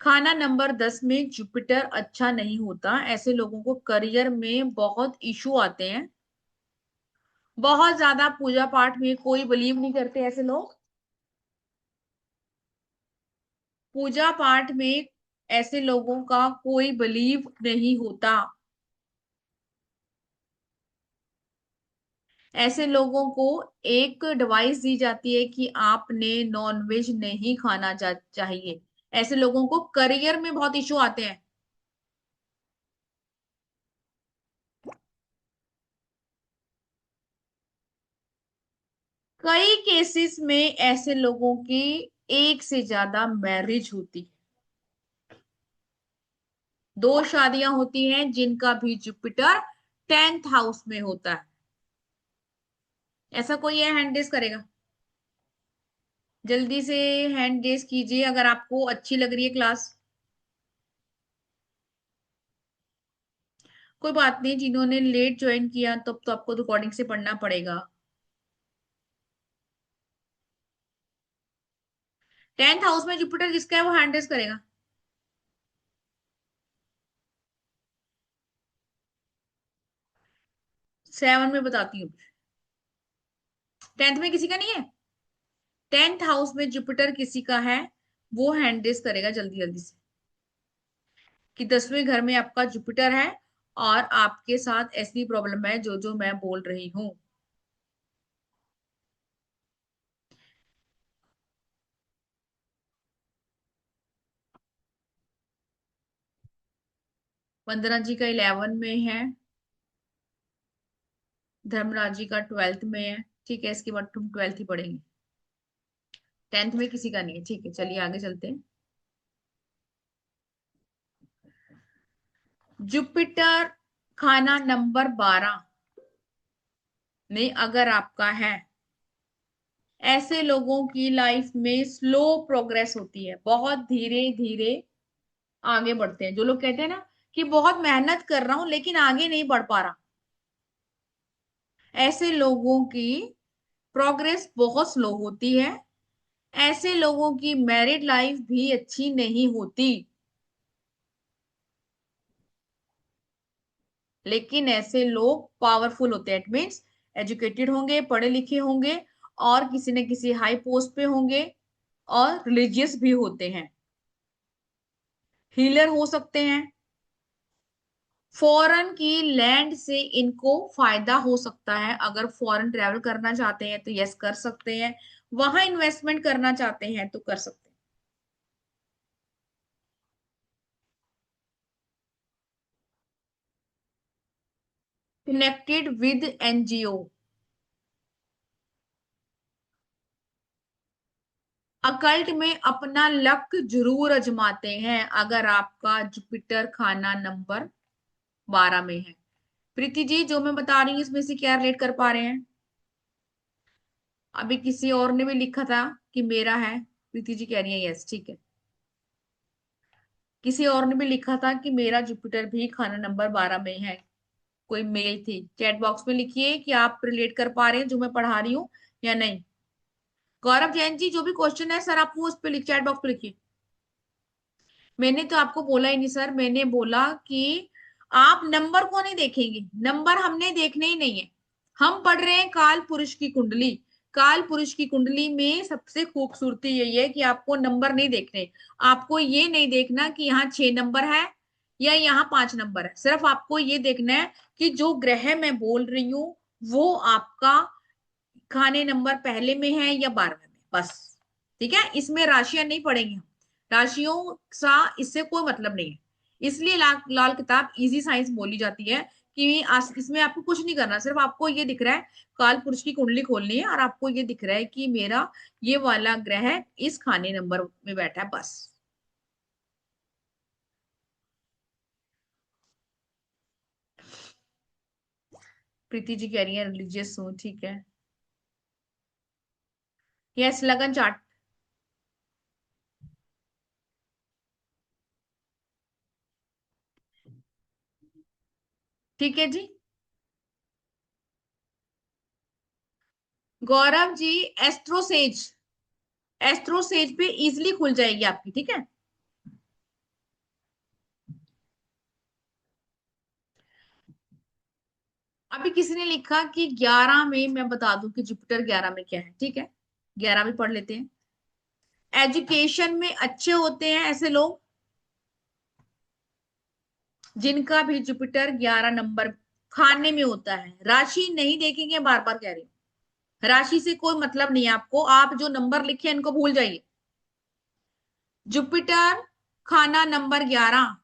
खाना नंबर 10 में जुपिटर अच्छा नहीं होता, ऐसे लोगों को करियर में बहुत इशू आते हैं। बहुत ज्यादा पूजा पाठ में कोई बिलीव नहीं करते ऐसे लोग। पूजा पाठ में ऐसे लोगों का कोई बिलीव नहीं होता। ऐसे लोगों को एक एडवाइस दी जाती है कि आपने नॉनवेज नहीं खाना चाहिए। ऐसे लोगों को करियर में बहुत इशू आते हैं। कई केसेस में ऐसे लोगों की एक से ज्यादा मैरिज होती, 2 शादियां होती हैं जिनका भी जुपिटर 10th हाउस में होता है। ऐसा कोई है हैंड रेस करेगा? जल्दी से हैंड रेस कीजिए अगर आपको अच्छी लग रही है क्लास। कोई बात नहीं, जिन्होंने लेट ज्वाइन किया तब तो आपको रिकॉर्डिंग से पढ़ना पड़ेगा। 10th हाउस में जुपिटर जिसका है वो हैंड रेस करेगा। 7 में बताती हूँ। 10th में किसी का नहीं है? 10th हाउस में जुपिटर किसी का है वो हैंड रेस करेगा जल्दी जल्दी से, कि 10वें घर में आपका जुपिटर है और आपके साथ ऐसी प्रॉब्लम है जो जो मैं बोल रही हूँ। वंदना जी का 11 में है, धर्मराज जी का 12th में है। ठीक है, इसके बाद तुम 12th ही पढ़ेंगे, 10th में किसी का नहीं है। ठीक है, चलिए आगे चलते हैं। जुपिटर खाना नंबर 12 में अगर आपका है, ऐसे लोगों की लाइफ में स्लो प्रोग्रेस होती है, बहुत धीरे धीरे आगे बढ़ते हैं। जो लोग कहते हैं ना कि बहुत मेहनत कर रहा हूं लेकिन आगे नहीं बढ़ पा रहा, ऐसे लोगों की प्रोग्रेस बहुत स्लो होती है। ऐसे लोगों की मैरिड लाइफ भी अच्छी नहीं होती, लेकिन ऐसे लोग पावरफुल होते हैं। इट मीन्स एजुकेटेड होंगे, पढ़े लिखे होंगे, और किसी न किसी हाई पोस्ट पे होंगे, और रिलीजियस भी होते हैं, हीलर हो सकते हैं। फॉरेन की लैंड से इनको फायदा हो सकता है। अगर फॉरेन ट्रेवल करना चाहते हैं तो यस कर सकते हैं, वहां इन्वेस्टमेंट करना चाहते हैं तो कर सकते हैं। कनेक्टेड विद एनजीओ, अकल्ट में अपना लक जरूर अजमाते हैं अगर आपका जुपिटर खाना नंबर 12 में है। प्रीति जी, जो मैं बता रही हूँ इसमें से क्या रिलेट कर पा रहे हैं? अभी किसी और ने भी लिखा था कि मेरा है, प्रीति जी कह रही है यस, ठीक है। किसी और ने भी लिखा था कि मेरा जुपिटर भी खाना नंबर 12 में है, कोई मेल थी। चैट बॉक्स में लिखिए कि आप रिलेट कर पा रहे हैं जो मैं पढ़ा रही हूँ या नहीं। गौरव जैन जी, जो भी क्वेश्चन है सर, आप वो उस पे चैट बॉक्स पे लिखिए। मैंने तो आपको बोला ही नहीं सर, मैंने बोला कि आप नंबर को नहीं देखेंगे, नंबर हमने देखने ही नहीं है। हम पढ़ रहे हैं काल पुरुष की कुंडली। काल पुरुष की कुंडली में सबसे खूबसूरती यही है कि आपको नंबर नहीं देखने। आपको ये नहीं देखना कि यहाँ 6 नंबर है या यहाँ 5 नंबर है। सिर्फ आपको ये देखना है कि जो ग्रह मैं बोल रही हूँ वो आपका खाने नंबर पहले में है या 12वें में, बस। ठीक है, इसमें राशियां नहीं पढ़ेंगे हम, राशियों सा इससे कोई मतलब नहीं है। इसलिए लाल किताब इजी साइंस बोली जाती है कि इसमें आपको कुछ नहीं करना, सिर्फ आपको ये दिख रहा है काल पुरुष की कुंडली खोलनी है और आपको ये दिख रहा है कि मेरा ये वाला ग्रह इस खाने नंबर में बैठा है, बस। प्रीति जी कह रही है रिलीजियस हूँ, ठीक है। यस, लगन चार्ट। ठीक है जी। गौरव जी, एस्ट्रोसेज, एस्ट्रोसेज पे इजिली खुल जाएगी आपकी, ठीक है। अभी किसी ने लिखा कि 11 में, मैं बता दूं कि जुपिटर 11 में क्या है, ठीक है। 11 में पढ़ लेते हैं। एजुकेशन में अच्छे होते हैं ऐसे लोग जिनका भी जुपिटर 11 नंबर खाने में होता है। राशि नहीं देखेंगे, बार बार कह रही हूं, राशि से कोई मतलब नहीं है आपको, आप जो नंबर लिखे इनको भूल जाइए। जुपिटर खाना नंबर 11,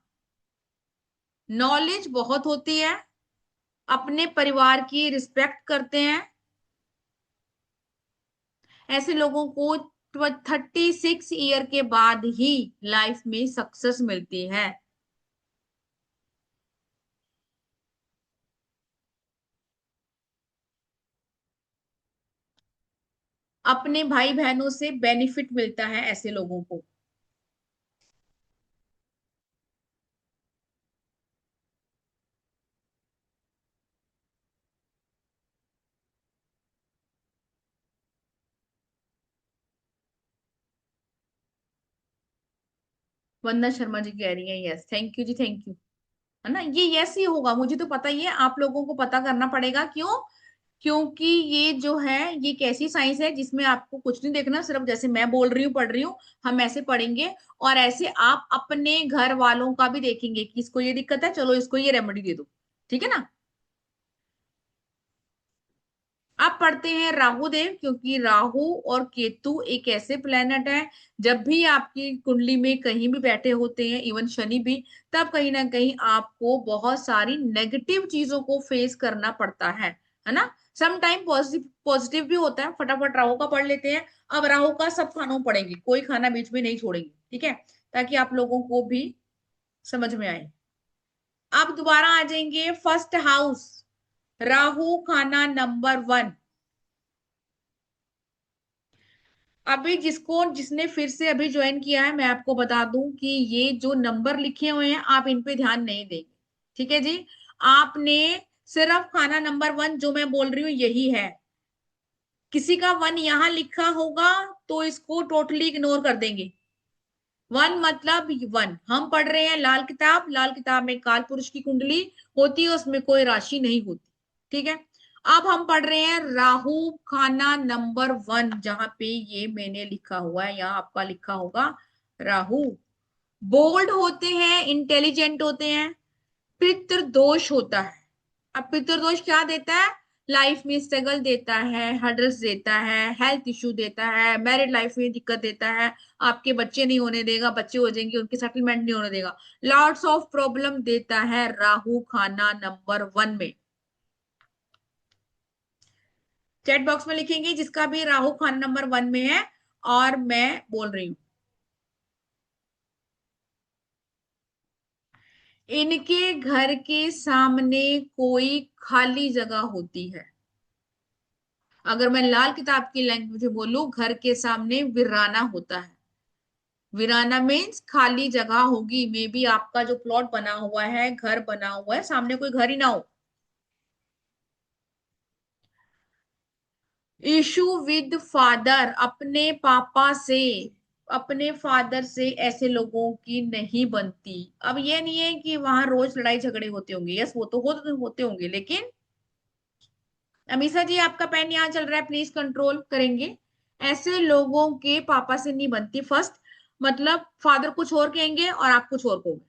नॉलेज बहुत होती है, अपने परिवार की रिस्पेक्ट करते हैं। ऐसे लोगों को 36 ईयर के बाद ही लाइफ में सक्सेस मिलती है। अपने भाई बहनों से बेनिफिट मिलता है ऐसे लोगों को। वंदना शर्मा जी कह रही है यस, थैंक यू जी, थैंक यू। है ना, ये यस ही होगा, मुझे तो पता ही है, आप लोगों को पता करना पड़ेगा। क्यों? क्योंकि ये जो है ये एक ऐसी साइंस है जिसमें आपको कुछ नहीं देखना, सिर्फ जैसे मैं बोल रही हूँ पढ़ रही हूँ, हम ऐसे पढ़ेंगे। और ऐसे आप अपने घर वालों का भी देखेंगे कि इसको ये दिक्कत है, चलो इसको ये रेमेडी दे दो, ठीक है ना। अब पढ़ते हैं राहु देव, क्योंकि राहु और केतु एक ऐसे प्लेनेट है, जब भी आपकी कुंडली में कहीं भी बैठे होते हैं, इवन शनि भी, तब कहीं ना कहीं आपको बहुत सारी नेगेटिव चीजों को फेस करना पड़ता है ना। सम टाइम पॉजिटिव पॉजिटिव भी होता है। फटाफट राहु का पढ़ लेते हैं। अब राहु का सब खानों पढ़ेंगे, कोई खाना बीच में नहीं छोड़ेंगे, ठीक है, ताकि आप लोगों को भी समझ में आए। अब दोबारा आ जाएंगे फर्स्ट हाउस, राहु खाना नंबर 1। अभी जिसने फिर से अभी ज्वाइन किया है, मैं आपको बता दूं कि ये जो नंबर लिखे हुए हैं आप इन पे ध्यान नहीं देंगे, ठीक है जी। आपने सिर्फ खाना नंबर 1 जो मैं बोल रही हूँ यही है। किसी का 1 यहां लिखा होगा तो इसको टोटली इग्नोर कर देंगे। 1 मतलब 1, हम पढ़ रहे हैं लाल किताब, लाल किताब में काल पुरुष की कुंडली होती है, उसमें कोई राशि नहीं होती, ठीक है। अब हम पढ़ रहे हैं राहु खाना नंबर 1, जहां पे ये मैंने लिखा हुआ है, यहाँ आपका लिखा होगा राहु। बोल्ड होते हैं, इंटेलिजेंट होते हैं, पितृदोष होता है। अब पितृदोष क्या देता है? लाइफ में स्ट्रगल देता है, हर्डल्स देता है, हेल्थ इश्यू देता है, मैरिड लाइफ में दिक्कत देता है, आपके बच्चे नहीं होने देगा, बच्चे हो जाएंगे उनके सेटलमेंट नहीं होने देगा, लॉट्स ऑफ प्रॉब्लम देता है राहु खाना नंबर 1 में। चैट बॉक्स में लिखेंगे जिसका भी राहु खाना नंबर 1 में है, और मैं बोल रही हूं इनके घर के सामने कोई खाली जगह होती है। अगर मैं लाल किताब की लैंग्वेज में बोलूं, घर के सामने वीराना होता है। वीराना मीन्स खाली जगह होगी। मे बी आपका जो प्लॉट बना हुआ है, घर बना हुआ है, सामने कोई घर ही ना हो। इशू विद फादर, अपने पापा से, अपने फादर से ऐसे लोगों की नहीं बनती। अब ये नहीं है कि वहां रोज लड़ाई झगड़े होते होंगे, यस वो तो होते होंगे, लेकिन अमीषा जी आपका पेन यहाँ चल रहा है, प्लीज कंट्रोल करेंगे। ऐसे लोगों के पापा से नहीं बनती। फर्स्ट मतलब फादर कुछ और कहेंगे और आप कुछ और कहोगे।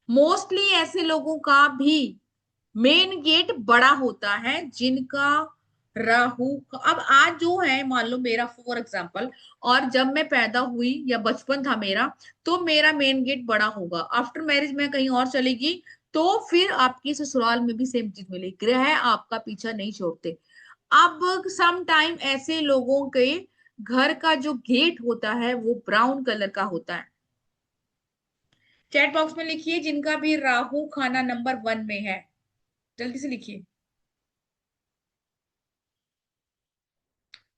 मोस्टली ऐसे लोगों का भी मेन गेट बड़ा होता है, जिनका राहु अब आज जो है, मान लो मेरा फॉर एग्जांपल, और जब मैं पैदा हुई या बचपन था मेरा, तो मेरा मेन गेट बड़ा होगा। आफ्टर मैरिज में कहीं और चलेगी तो फिर आपकी ससुराल में भी सेम चीज मिलेगी। ग्रह आपका पीछा नहीं छोड़ते। अब सम टाइम ऐसे लोगों के घर का जो गेट होता है वो ब्राउन कलर का होता है। चैट बॉक्स में लिखिए जिनका भी राहु खाना नंबर 1 में है, जल्दी से लिखिए।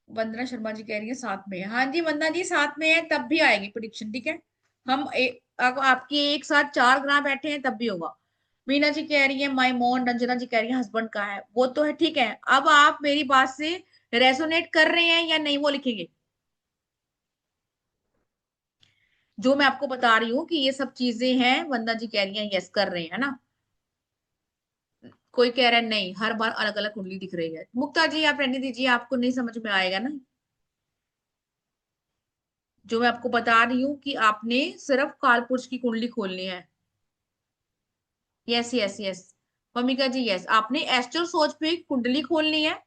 वंदना शर्मा जी कह रही है 7 में है। हाँ जी वंदना जी 7 में है, तब भी आएगी प्रिडिक्शन, ठीक है। अगर आपकी एक साथ 4 ग्रह बैठे हैं तब भी होगा। मीना जी कह रही है माई मोन, रंजना जी कह रही है हस्बैंड का है, वो तो है, ठीक है। अब आप मेरी बात से रेजोनेट कर रहे हैं या नहीं, वो लिखेंगे। जो मैं आपको बता रही हूँ कि ये सब चीजें हैं, वंदना जी कह रही है यस कर रहे हैं ना। कोई कह रहा है नहीं, हर बार अलग अलग कुंडली दिख रही है। मुक्ता जी आप रहने दीजिए, आपको नहीं समझ में आएगा ना। जो मैं आपको बता रही हूँ कि आपने सिर्फ कालपुरुष की कुंडली खोलनी है। यस यस यस ममिका जी, यस आपने एस्ट्रो सोच पे कुंडली खोलनी है,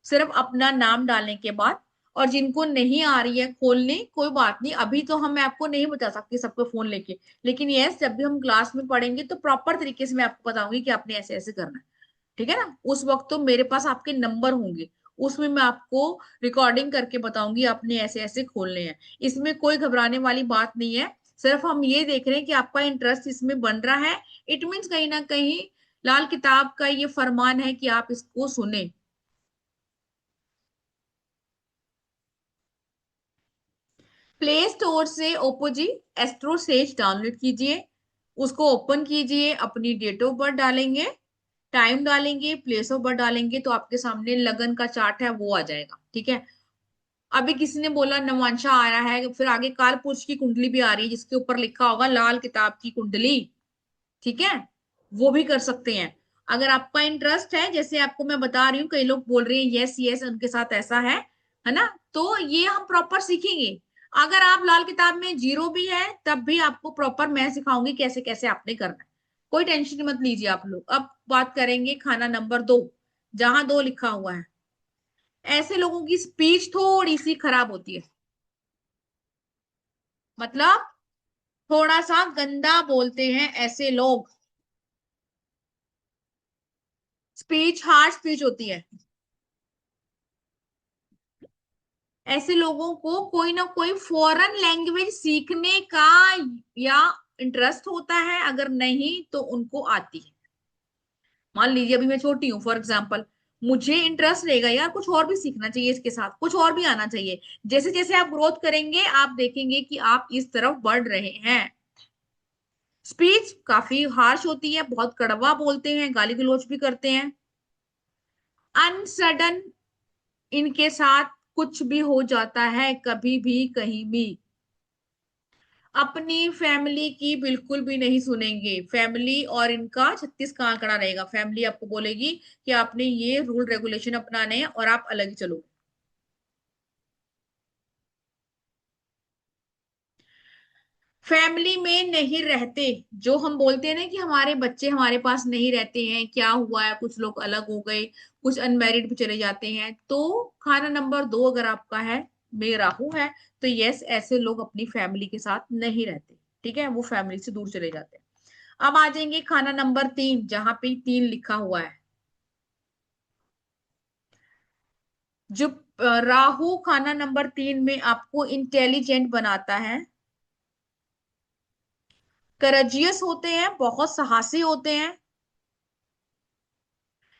सिर्फ अपना नाम डालने के बाद। और जिनको नहीं आ रही है खोलने, कोई बात नहीं, अभी तो हम मैं आपको नहीं बता सकती सबको फोन लेके, लेकिन यस जब भी हम क्लास में पढ़ेंगे तो प्रॉपर तरीके से मैं आपको बताऊंगी कि आपने ऐसे ऐसे करना है, ठीक है ना। उस वक्त तो मेरे पास आपके नंबर होंगे, उसमें मैं आपको रिकॉर्डिंग करके बताऊंगी आपने ऐसे ऐसे खोलने हैं। इसमें कोई घबराने वाली बात नहीं है। सिर्फ हम ये देख रहे हैं कि आपका इंटरेस्ट इसमें बन रहा है। इट मीन्स कहीं ना कहीं लाल किताब का ये फरमान है कि आप इसको सुने। प्ले स्टोर से ओप्पो जी एस्ट्रो सेज डाउनलोड कीजिए, उसको ओपन कीजिए, अपनी डेट ऑफ बर्थ डालेंगे, टाइम डालेंगे, प्लेस ऑफ बर्थ डालेंगे, तो आपके सामने लगन का चार्ट है वो आ जाएगा, ठीक है। अभी किसी ने बोला नवांशा आ रहा है, फिर आगे काल पुरुष की कुंडली भी आ रही है जिसके ऊपर लिखा होगा लाल किताब की कुंडली, ठीक है। वो भी कर सकते हैं अगर आपका इंटरेस्ट है। जैसे आपको मैं बता रही हूँ, कई लोग बोल रहे हैं यस यस उनके साथ ऐसा है ना, तो ये हम प्रॉपर सीखेंगे। अगर आप लाल किताब में 0 भी है तब भी आपको प्रॉपर मैं सिखाऊंगी कैसे कैसे आपने करना है। कोई टेंशन मत लीजिए आप लोग। अब बात करेंगे खाना नंबर 2, जहां 2 लिखा हुआ है। ऐसे लोगों की स्पीच थोड़ी सी खराब होती है, मतलब थोड़ा सा गंदा बोलते हैं ऐसे लोग। स्पीच हार्ड स्पीच होती है। ऐसे लोगों को कोई ना कोई फॉरेन लैंग्वेज सीखने का या इंटरेस्ट होता है, अगर नहीं तो उनको आती है। मान लीजिए अभी मैं छोटी हूँ फॉर एग्जाम्पल, मुझे इंटरेस्ट रहेगा यार कुछ और भी सीखना चाहिए, इसके साथ कुछ और भी आना चाहिए। जैसे जैसे आप ग्रोथ करेंगे आप देखेंगे कि आप इस तरफ बढ़ रहे हैं। स्पीच काफी हार्श होती है, बहुत कड़वा बोलते हैं, गाली गलौज भी करते हैं। अनसडन इनके साथ कुछ भी हो जाता है, कभी भी कहीं भी। अपनी फैमिली की बिल्कुल भी नहीं सुनेंगे। फैमिली और इनका 36 का आंकड़ा रहेगा। फैमिली आपको बोलेगी कि आपने ये रूल रेगुलेशन अपनाने हैं और आप अलग ही चलो। फैमिली में नहीं रहते। जो हम बोलते हैं ना कि हमारे बच्चे हमारे पास नहीं रहते हैं, क्या हुआ है, कुछ लोग अलग हो गए, कुछ अनमैरिड भी चले जाते हैं, तो खाना नंबर 2 अगर आपका है, में राहु है, तो यस, ऐसे लोग अपनी फैमिली के साथ नहीं रहते। ठीक है, वो फैमिली से दूर चले जाते हैं। अब आ जाएंगे खाना नंबर 3, जहां पे 3 लिखा हुआ है। जो राहु खाना नंबर 3 में आपको इंटेलिजेंट बनाता है, करजियस होते हैं, बहुत साहसी होते हैं।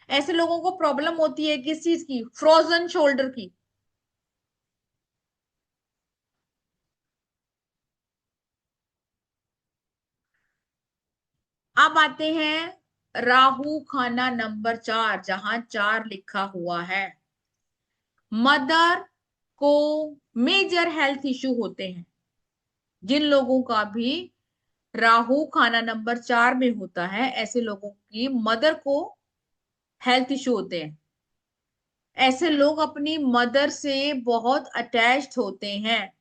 ऐसे लोगों को प्रॉब्लम होती है किस चीज की, फ्रोजन शोल्डर की। अब आते हैं राहु खाना नंबर 4, जहां 4 लिखा हुआ है। मदर को मेजर हेल्थ इश्यू होते हैं। जिन लोगों का भी राहु खाना नंबर 4 में होता है, ऐसे लोगों की मदर को हेल्थ इश्यू होते हैं। ऐसे लोग अपनी मदर से बहुत अटैच्ड होते हैं।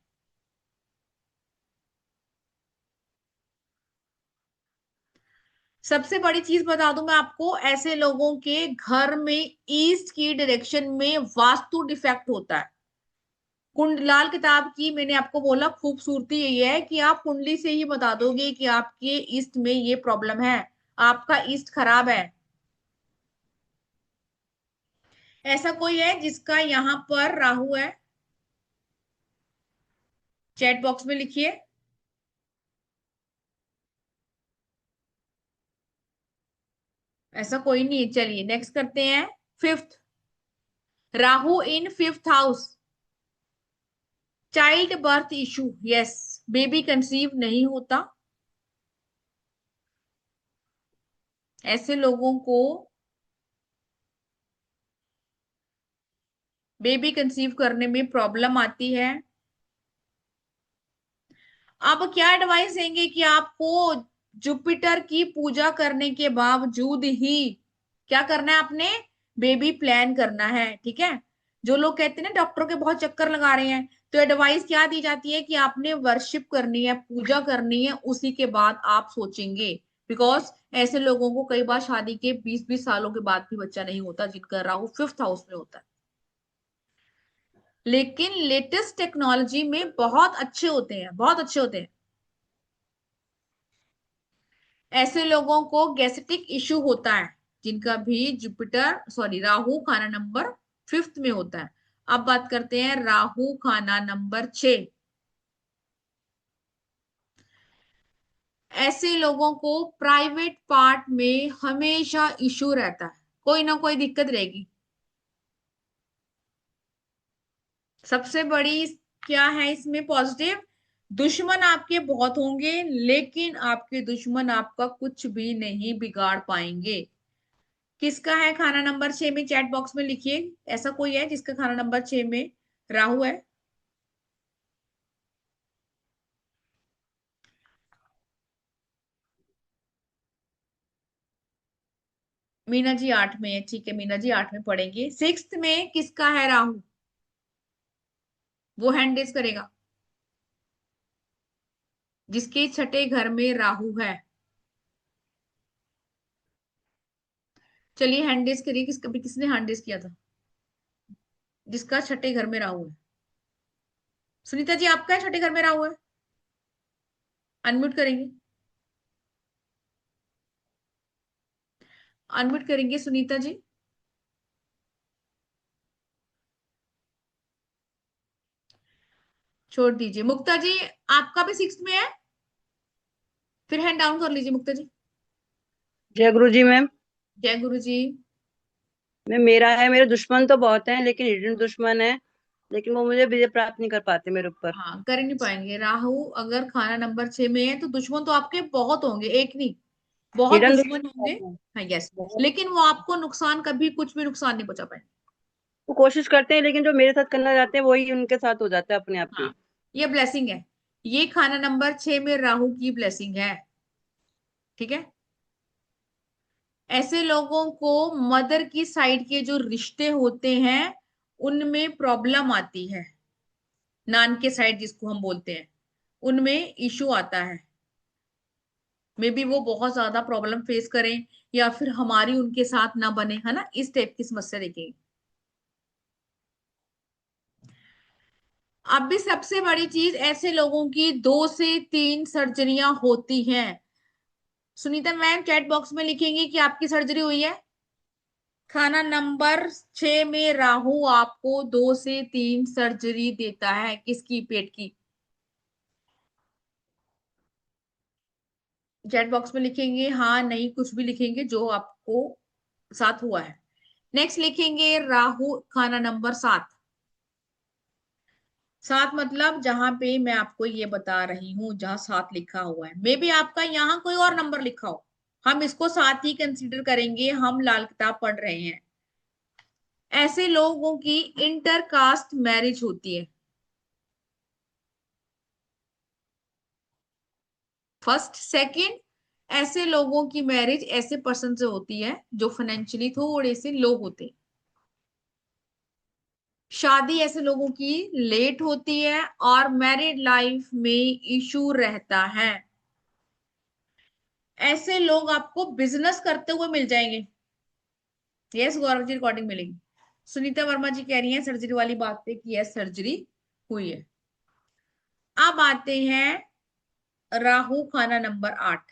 सबसे बड़ी चीज बता दूं मैं आपको, ऐसे लोगों के घर में ईस्ट की डायरेक्शन में वास्तु डिफेक्ट होता है। कुंडलाल किताब की मैंने आपको बोला खूबसूरती ये है कि आप कुंडली से ही बता दोगे कि आपके ईस्ट में ये प्रॉब्लम है, आपका ईस्ट खराब है। ऐसा कोई है जिसका यहाँ पर राहु है? चैट बॉक्स में लिखिए। ऐसा कोई नहीं है। चलिए नेक्स्ट करते हैं। 5th, राहु इन 5th house, child birth issue. Yes, baby conceive नहीं होता। ऐसे लोगों को बेबी कंसीव करने में प्रॉब्लम आती है। अब क्या एडवाइस देंगे कि आपको जुपिटर की पूजा करने के बावजूद ही क्या करना है, आपने बेबी प्लान करना है। ठीक है, जो लोग कहते हैं ना डॉक्टर के बहुत चक्कर लगा रहे हैं, तो एडवाइस क्या दी जाती है कि आपने वर्शिप करनी है, पूजा करनी है, उसी के बाद आप सोचेंगे। बिकॉज ऐसे लोगों को कई बार शादी के 20-20 सालों के बाद भी बच्चा नहीं होता, जिनका राहु 5th हाउस में होता है। लेकिन लेटेस्ट टेक्नोलॉजी में बहुत अच्छे होते हैं, बहुत अच्छे होते हैं। ऐसे लोगों को गैस्ट्रिक इश्यू होता है, जिनका भी जुपिटर सॉरी राहु खाना नंबर 5th में होता है। अब बात करते हैं राहु खाना नंबर 6। ऐसे लोगों को प्राइवेट पार्ट में हमेशा इश्यू रहता है, कोई ना कोई दिक्कत रहेगी। सबसे बड़ी क्या है इसमें पॉजिटिव, दुश्मन आपके बहुत होंगे, लेकिन आपके दुश्मन आपका कुछ भी नहीं बिगाड़ पाएंगे। किसका है खाना नंबर 6 में, चैट बॉक्स में लिखिए। ऐसा कोई है जिसका खाना नंबर 6 में राहु है? मीना जी 8 में है, ठीक है, मीना जी 8 में पढ़ेंगे। 6th में किसका है राहु? वो हैंड रेज करेगा जिसके छठे घर में राहु है। चलिए हैंड रेज करिए, कभी किसने हैंड रेज किया था जिसका छठे घर में राहु है? सुनीता जी आपका है छठे घर में राहु है? अनम्यूट करेंगे, अनम्यूट करेंगे सुनीता जी। छोड़ दीजिए। मुक्ता जी आपका भी सिक्स में है? फिर हैंड डाउन कर लीजिए मुक्ता जी। जय गुरु जी मैम। जय गुरु जी। मैं मेरा है, मेरे दुश्मन तो बहुत हैं लेकिन हिडन दुश्मन है, लेकिन वो मुझे विजय प्राप्त नहीं कर पाते मेरे ऊपर। हाँ कर ही नहीं पाएंगे। राहु अगर खाना नंबर 6 में है तो दुश्मन तो आपके बहुत होंगे, एक नहीं बहुत हिडन दुश्मन होंगे। दुश्मन हाँ यस। बहुत। लेकिन वो आपको नुकसान, कभी कुछ भी नुकसान नहीं पहुंचा पाएंगे। वो कोशिश करते हैं लेकिन जो मेरे साथ करना चाहते हैं वही उनके साथ हो जाता है अपने आप ही। हाँ ये ब्लेसिंग है, ये खाना नंबर 6 में राहु की ब्लेसिंग है। ठीक है। ऐसे लोगों को मदर की साइड के जो रिश्ते होते हैं उनमें प्रॉब्लम आती है। नान के साइड जिसको हम बोलते हैं, उनमें इशू आता है। मे बी वो बहुत ज्यादा प्रॉब्लम फेस करें या फिर हमारी उनके साथ ना बने, है ना, इस टाइप की समस्या देखेंगे। अब भी सबसे बड़ी चीज, ऐसे लोगों की 2 से 3 सर्जरियां होती हैं। सुनीता मैम चैट बॉक्स में लिखेंगे कि आपकी सर्जरी हुई है। खाना नंबर 6 में राहु आपको 2 से 3 सर्जरी देता है। किसकी? पेट की। चैट बॉक्स में लिखेंगे हाँ नहीं, कुछ भी लिखेंगे जो आपको साथ हुआ है। नेक्स्ट लिखेंगे राहु खाना नंबर 7। 7 मतलब जहां पे मैं आपको ये बता रही हूं, जहां 7 लिखा हुआ है, मे बी आपका यहाँ कोई और नंबर लिखा हो, हम इसको 7 ही कंसीडर करेंगे, हम लाल किताब पढ़ रहे हैं। ऐसे लोगों की इंटरकास्ट मैरिज होती है। फर्स्ट सेकंड, ऐसे लोगों की मैरिज ऐसे पर्सन से होती है जो फाइनेंशियली थोड़े से लो होते हैं। शादी ऐसे लोगों की लेट होती है और मैरिड लाइफ में इशू रहता है। ऐसे लोग आपको बिजनेस करते हुए मिल जाएंगे। यस गौरव जी रिकॉर्डिंग मिलेगी। सुनीता वर्मा जी कह रही हैं सर्जरी वाली बात पे कि यस सर्जरी हुई है। अब आते हैं राहु खाना नंबर 8।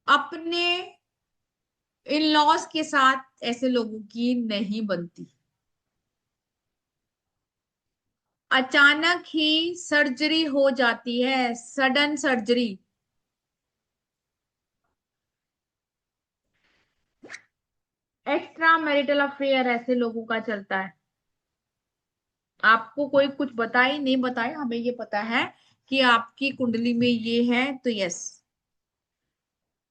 अपने इन लॉज के साथ ऐसे लोगों की नहीं बनती। अचानक ही सर्जरी हो जाती है, sudden surgery. Extra marital affair ऐसे लोगों का चलता है। आपको कोई कुछ बताए नहीं बताए, हमें ये पता है कि आपकी कुंडली में ये है, तो यस।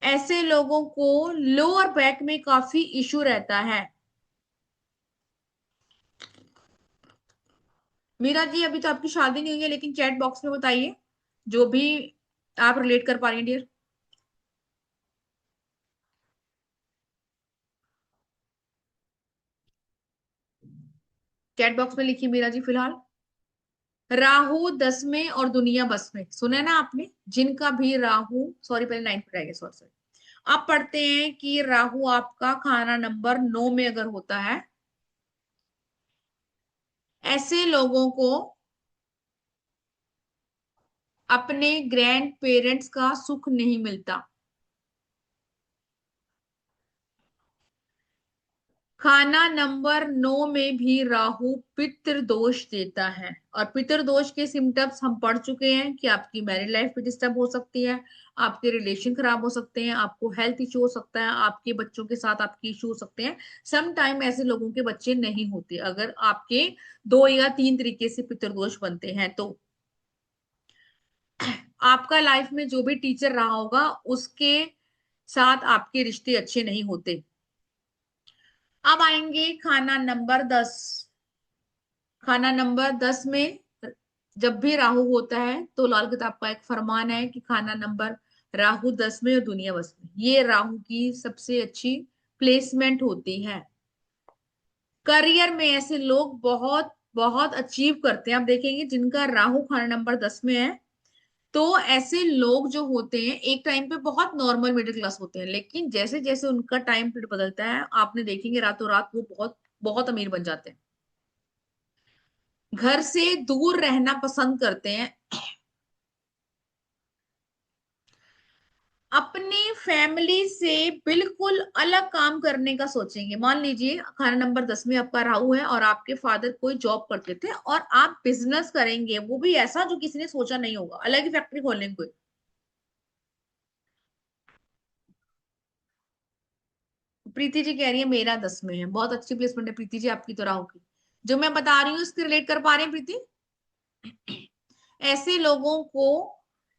ऐसे लोगों को लोअर बैक में काफी इशू रहता है। मीरा जी अभी तो आपकी शादी नहीं हुई है, लेकिन चैट बॉक्स में बताइए जो भी आप रिलेट कर पा रही हैं डियर। चैट बॉक्स में लिखिए मीरा जी फिलहाल। राहु 10 में और दुनिया बस में, सुना है ना आपने? जिनका भी राहु, सॉरी पहले 9 पे रहेगा, सॉरी सॉरी। आप पढ़ते हैं कि राहु आपका खाना नंबर 9 में अगर होता है, ऐसे लोगों को अपने ग्रैंड पेरेंट्स का सुख नहीं मिलता। खाना नंबर 9 में भी राहु पितृदोष देता है, और पितृदोष के सिम्टम्स हम पढ़ चुके हैं कि आपकी मैरिड लाइफ भी डिस्टर्ब हो सकती है, आपके रिलेशन खराब हो सकते हैं, आपको हेल्थ इश्यू हो सकता है, आपके बच्चों के साथ आपके इश्यू हो सकते हैं। सम टाइम ऐसे लोगों के बच्चे नहीं होते अगर आपके 2 या 3 तरीके से पितृदोष बनते हैं तो। आपका लाइफ में जो भी टीचर रहा होगा उसके साथ आपके रिश्ते अच्छे नहीं होते। अब आएंगे खाना नंबर 10। खाना नंबर 10 में जब भी राहु होता है तो लाल किताब का एक फरमान है कि खाना नंबर राहु 10 में और दुनिया बस में, ये राहु की सबसे अच्छी प्लेसमेंट होती है। करियर में ऐसे लोग बहुत बहुत अचीव करते हैं। आप देखेंगे जिनका राहु खाना नंबर 10 में है तो ऐसे लोग जो होते हैं एक टाइम पे बहुत नॉर्मल मिडिल क्लास होते हैं, लेकिन जैसे जैसे उनका टाइम पीरियड बदलता है आपने देखेंगे रातों रात वो बहुत बहुत अमीर बन जाते हैं, घर से दूर रहना पसंद करते हैं, अपनी फैमिली से बिल्कुल अलग काम करने का सोचेंगे। मान लीजिए खाना नंबर 10 में आपका राहु है और आपके फादर कोई जॉब करते थे और आप बिजनेस करेंगे, वो भी ऐसा जो किसी ने सोचा नहीं होगा, अलग ही फैक्ट्री खोलेंगे कोई। प्रीति जी कह रही है मेरा 10 में है, बहुत अच्छी प्लेसमेंट है प्रीति जी आपकी तो राहु की। जो मैं बता रही हूँ इसके रिलेट कर पा रहे हैं प्रीति? ऐसे लोगों को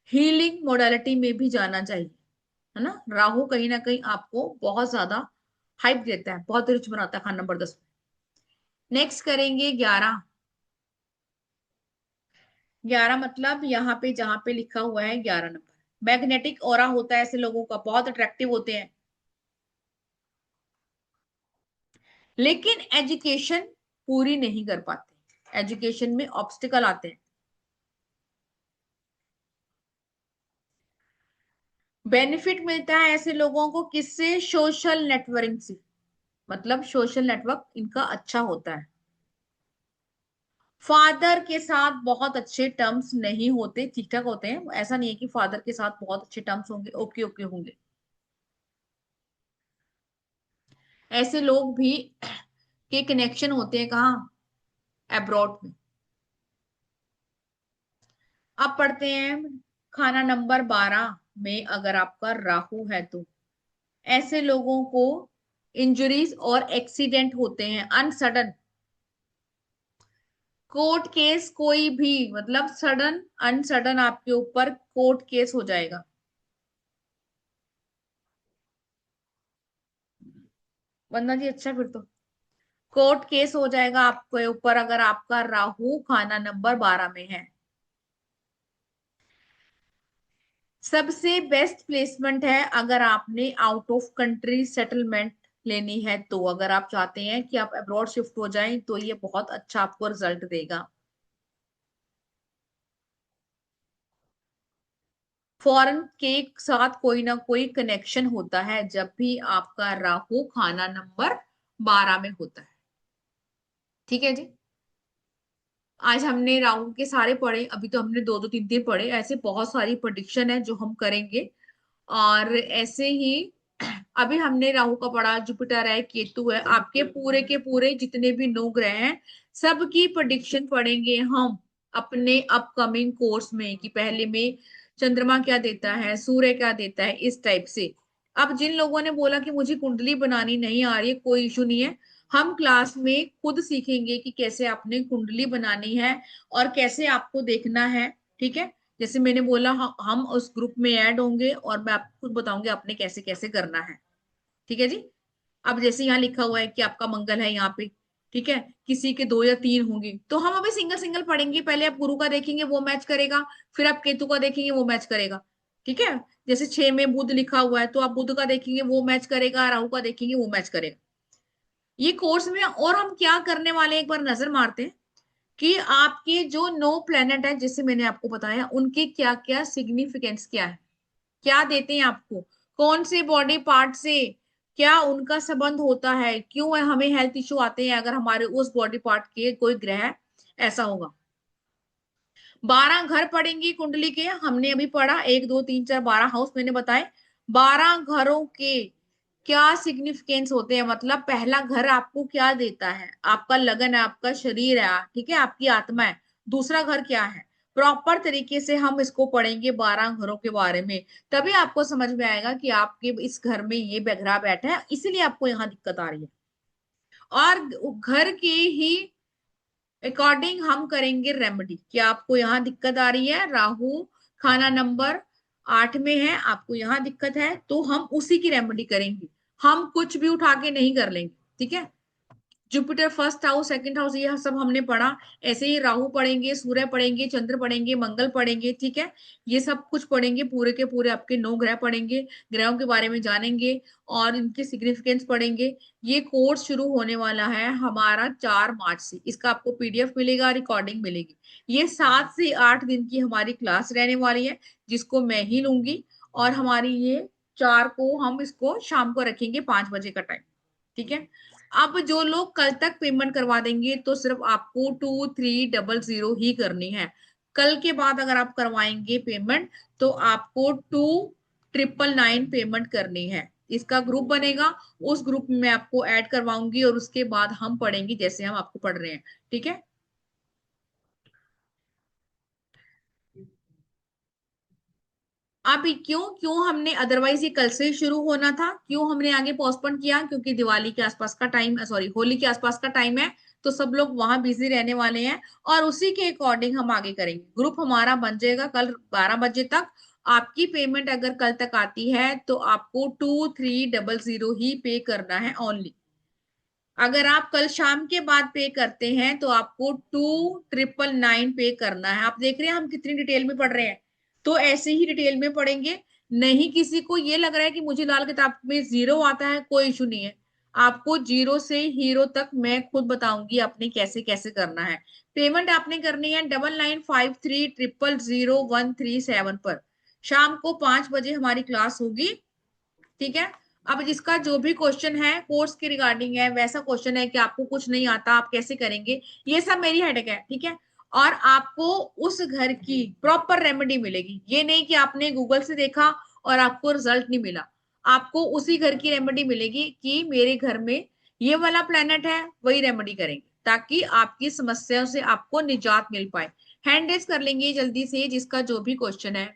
हीलिंग मोडालिटी में भी जाना चाहिए, है ना। राहु कहीं ना कहीं आपको बहुत ज्यादा हाइप देता है, बहुत रिच बनाता है खाना नंबर 10 में। नेक्स्ट करेंगे 11। 11 मतलब यहाँ पे जहां पे लिखा हुआ है 11 नंबर, मैग्नेटिक ऑरा होता है ऐसे लोगों का, बहुत अट्रैक्टिव होते हैं, लेकिन एजुकेशन पूरी नहीं कर पाते, एजुकेशन में ऑब्स्टिकल आते हैं। बेनिफिट मिलता है ऐसे लोगों को किससे? सोशल नेटवर्किंग से, मतलब सोशल नेटवर्क इनका अच्छा होता है। फादर के साथ बहुत अच्छे टर्म्स नहीं होते, ठीक ठाक होते हैं, ऐसा नहीं है कि फादर के साथ बहुत अच्छे टर्म्स होंगे, ओके ओके होंगे। ऐसे लोग भी के कनेक्शन होते हैं कहाँ? अब्रॉड में। अब पढ़ते हैं खाना नंबर 12 में अगर आपका राहु है तो ऐसे लोगों को इंजरीज और एक्सीडेंट होते हैं अनसडन, कोर्ट केस कोई भी, मतलब सडन अनसडन आपके ऊपर कोर्ट केस हो जाएगा। वंदना जी अच्छा, फिर तो कोर्ट केस हो जाएगा आपके ऊपर अगर आपका राहु खाना नंबर 12 में है। सबसे बेस्ट प्लेसमेंट है अगर आपने आउट ऑफ कंट्री सेटलमेंट लेनी है, तो अगर आप चाहते हैं कि आप अब्रॉड शिफ्ट हो जाएं तो ये बहुत अच्छा आपको रिजल्ट देगा। फॉरेन के साथ कोई ना कोई कनेक्शन होता है जब भी आपका राहु खाना नंबर 12 में होता है। ठीक है जी, आज हमने राहु के सारे पढ़े, अभी तो हमने दो दो तीन तीन पढ़े, ऐसे बहुत सारी प्रेडिक्शन है जो हम करेंगे। और ऐसे ही अभी हमने राहु का पढ़ा, जुपिटर है, केतु है, आपके पूरे के पूरे जितने भी 9 ग्रह हैं सबकी प्रेडिक्शन पढ़ेंगे हम अपने अपकमिंग कोर्स में, कि पहले में चंद्रमा क्या देता है, सूर्य क्या देता है, इस टाइप से। अब जिन लोगों ने बोला कि मुझे कुंडली बनानी नहीं आ रही है, कोई इशू नहीं है, हम क्लास में खुद सीखेंगे कि कैसे आपने कुंडली बनानी है और कैसे आपको देखना है। ठीक है, जैसे मैंने बोला हम उस ग्रुप में ऐड होंगे और मैं आपको खुद बताऊंगी आपने कैसे कैसे करना है। ठीक है जी। अब जैसे यहाँ लिखा हुआ है कि आपका मंगल है यहाँ पे, ठीक है, किसी के 2 या 3 होंगे, तो हम अभी सिंगल सिंगल पढ़ेंगे। पहले आप गुरु का देखेंगे वो मैच करेगा, फिर आप केतु का देखेंगे वो मैच करेगा। ठीक है, जैसे 6 में बुध लिखा हुआ है तो आप बुध का देखेंगे वो मैच करेगा, राहु का देखेंगे वो मैच करेगा। ये कोर्स में और हम क्या करने वाले हैं, एक बार नजर मारते हैं कि आपके जो 9 प्लेनेट है जैसे मैंने आपको बताया उनके क्या क्या सिग्निफिकेंस क्या है, क्या देते हैं आपको, कौन से बॉडी पार्ट से क्या उनका संबंध होता है, क्यों हमें हेल्थ इश्यू आते हैं अगर हमारे उस बॉडी पार्ट के कोई ग्रह ऐसा होगा। 12 घर पढ़ेंगी कुंडली के, हमने अभी पढ़ा 1 2 3 4 12 हाउस मैंने बताए। 12 घरों के क्या सिग्निफिकेंस होते हैं, मतलब पहला घर आपको क्या देता है, आपका लगन है, आपका शरीर है, ठीक है, आपकी आत्मा है। दूसरा घर क्या है, प्रॉपर तरीके से हम इसको पढ़ेंगे 12 घरों के बारे में, तभी आपको समझ में आएगा कि आपके इस घर में ये बैठा है, इसीलिए आपको यहाँ दिक्कत आ रही है। और घर के ही अकॉर्डिंग हम करेंगे रेमेडी कि आपको यहाँ दिक्कत आ रही है, राहु खाना नंबर 8 में है, आपको यहाँ दिक्कत है, तो हम उसी की रेमेडी करेंगे, हम कुछ भी उठा के नहीं कर लेंगे। ठीक है, Jupiter first house, second house, ये सब हमने पढ़ा। ऐसे ही राहु पढ़ेंगे, सूर्य पढ़ेंगे, चंद्र पढ़ेंगे, मंगल पढ़ेंगे, ठीक है। ये सब कुछ पढ़ेंगे, पूरे के पूरे आपके 9 ग्रह पढ़ेंगे, ग्रहों के बारे में जानेंगे और इनकी सिग्निफिकेंस पढ़ेंगे। ये कोर्स शुरू होने वाला है हमारा 4 मार्च से। इसका आपको पीडीएफ मिलेगा, रिकॉर्डिंग मिलेगी। ये 7 से 8 दिन की हमारी क्लास रहने वाली है, जिसको मैं ही लूंगी। और हमारी ये 4 को हम इसको शाम को रखेंगे 5 बजे का टाइम, ठीक है। अब जो लोग कल तक पेमेंट करवा देंगे तो सिर्फ आपको 2300 ही करनी है। कल के बाद अगर आप करवाएंगे पेमेंट तो आपको 2999 पेमेंट करनी है। इसका ग्रुप बनेगा, उस ग्रुप में मैं आपको ऐड करवाऊंगी और उसके बाद हम पढ़ेंगे जैसे हम आपको पढ़ रहे हैं, ठीक है। अब क्यों क्यों हमने, अदरवाइज ये कल से ही शुरू होना था, क्यों हमने आगे पोस्टपोन किया? क्योंकि दिवाली के आसपास का टाइम, सॉरी होली के आसपास का टाइम है, तो सब लोग वहां बिजी रहने वाले हैं और उसी के अकॉर्डिंग हम आगे करेंगे। ग्रुप हमारा बन जाएगा कल 12 बजे तक। आपकी पेमेंट अगर कल तक आती है तो आपको 2300 ही पे करना है ओनली। अगर आप कल शाम के बाद पे करते हैं तो आपको 2999 पे करना है। आप देख रहे हैं हम कितनी डिटेल में पढ़ रहे हैं, तो ऐसे ही डिटेल में पढ़ेंगे। नहीं किसी को ये लग रहा है कि मुझे लाल किताब में 0 आता है, कोई इशू नहीं है। आपको 0 से हीरो तक मैं खुद बताऊंगी आपने कैसे कैसे करना है। पेमेंट आपने करनी है 9953000137 पर। शाम को 5 बजे हमारी क्लास होगी, ठीक है। अब जिसका जो भी क्वेश्चन है कोर्स के रिगार्डिंग है, वैसा क्वेश्चन है कि आपको कुछ नहीं आता आप कैसे करेंगे, ये सब मेरी हेडेक है, ठीक है। और आपको उस घर की प्रॉपर रेमेडी मिलेगी। ये नहीं कि आपने गूगल से देखा और आपको रिजल्ट नहीं मिला। आपको उसी घर की रेमेडी मिलेगी कि मेरे घर में ये वाला प्लेनेट है, वही रेमेडी करेंगे ताकि आपकी समस्याओं से आपको निजात मिल पाए। हैंड रेस कर लेंगे जल्दी से जिसका जो भी क्वेश्चन है।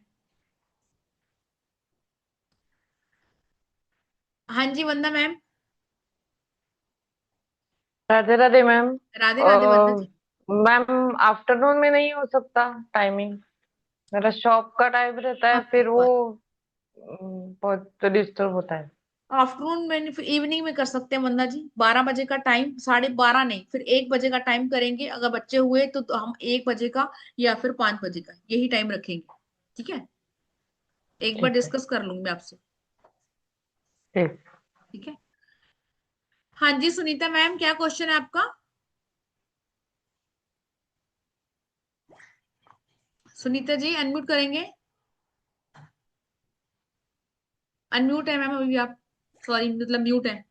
हाँ जी वंदना मैम। राधे राधे मैम। राधे राधे वंदना जी। मैम आफ्टरनून में नहीं हो सकता टाइमिंग? मेरा शॉप का टाइम रहता है, फिर वो बहुत डिस्टर्ब होता है। आफ्टरनून में फिर इवनिंग में कर सकते हैं वंदना जी। 12 बजे का टाइम, 12:30 नहीं फिर 1 बजे का टाइम करेंगे। अगर बच्चे हुए तो हम 1 बजे का या फिर 5 बजे का यही टाइम रखेंगे, ठीक है। एक बार ठीक है। डिस्कस कर लूंगी मैं आपसे, ठीक। ठीक है। हाँ जी सुनीता मैम, क्या क्वेश्चन है आपका? सुनीता जी अनम्यूट करेंगे। अनम्यूट है मैम अभी आप, सॉरी मतलब म्यूट है।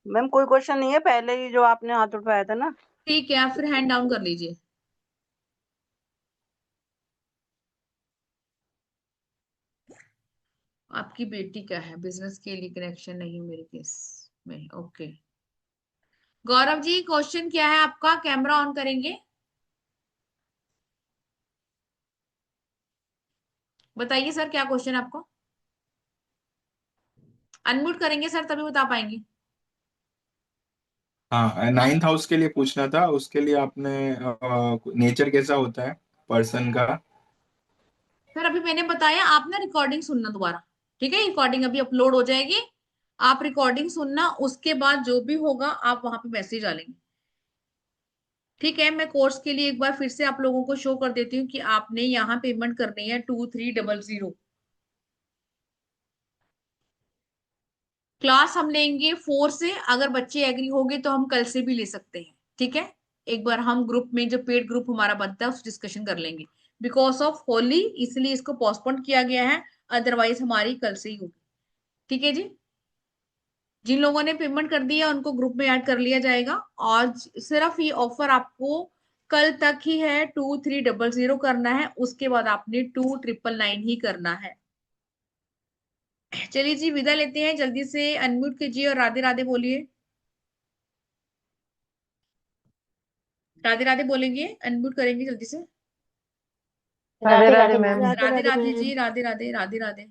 मैम कोई क्वेश्चन नहीं है, पहले ही जो आपने हाथ उठाया था ना। ठीक है आप फिर हैंड डाउन कर लीजिए। आपकी बेटी का है, बिजनेस के लिए कनेक्शन नहीं मेरे केस में, ओके। गौरव जी क्वेश्चन क्या है आपका? कैमरा ऑन करेंगे, बताइए सर क्या क्वेश्चन है आपको? अनम्यूट करेंगे सर तभी बता पाएंगे। हाँ, 9th हाउस के लिए पूछना था। उसके लिए आपने नेचर कैसा होता है पर्सन का? सर अभी मैंने बताया, आप ना रिकॉर्डिंग सुनना दोबारा, ठीक है। रिकॉर्डिंग अभी अपलोड हो जाएगी, आप रिकॉर्डिंग सुनना, उसके बाद जो भी होगा आप वहां पे मैसेज डालेंगे, ठीक है। मैं कोर्स के लिए एक बार फिर से आप लोगों को शो कर देती हूँ कि आपने यहाँ पेमेंट करनी है 2300। क्लास हम लेंगे 4 से, अगर बच्चे एग्री होंगे तो हम कल से भी ले सकते हैं, ठीक है। एक बार हम ग्रुप में जो पेड ग्रुप हमारा बनता है उस डिस्कशन कर लेंगे। बिकॉज ऑफ होली इसलिए इसको पोस्टपोन किया गया है, अदरवाइज हमारी कल से ही होगी, ठीक है जी। जिन लोगों ने पेमेंट कर दी है उनको ग्रुप में ऐड कर लिया जाएगा। और सिर्फ ये ऑफर आपको कल तक ही है, 2300 करना है, उसके बाद आपने 2999 ही करना है। चलिए जी विदा लेते हैं, जल्दी से अनम्यूट कीजिए और राधे राधे बोलिए। राधे राधे बोलेंगे, अनम्यूट करेंगे जल्दी से। Radhe Radhe Radhe Radhe ma'am. Ma'am. Radhe Radhe Radhe Radhe ma'am. जी, राधे राधे, राधे राधे।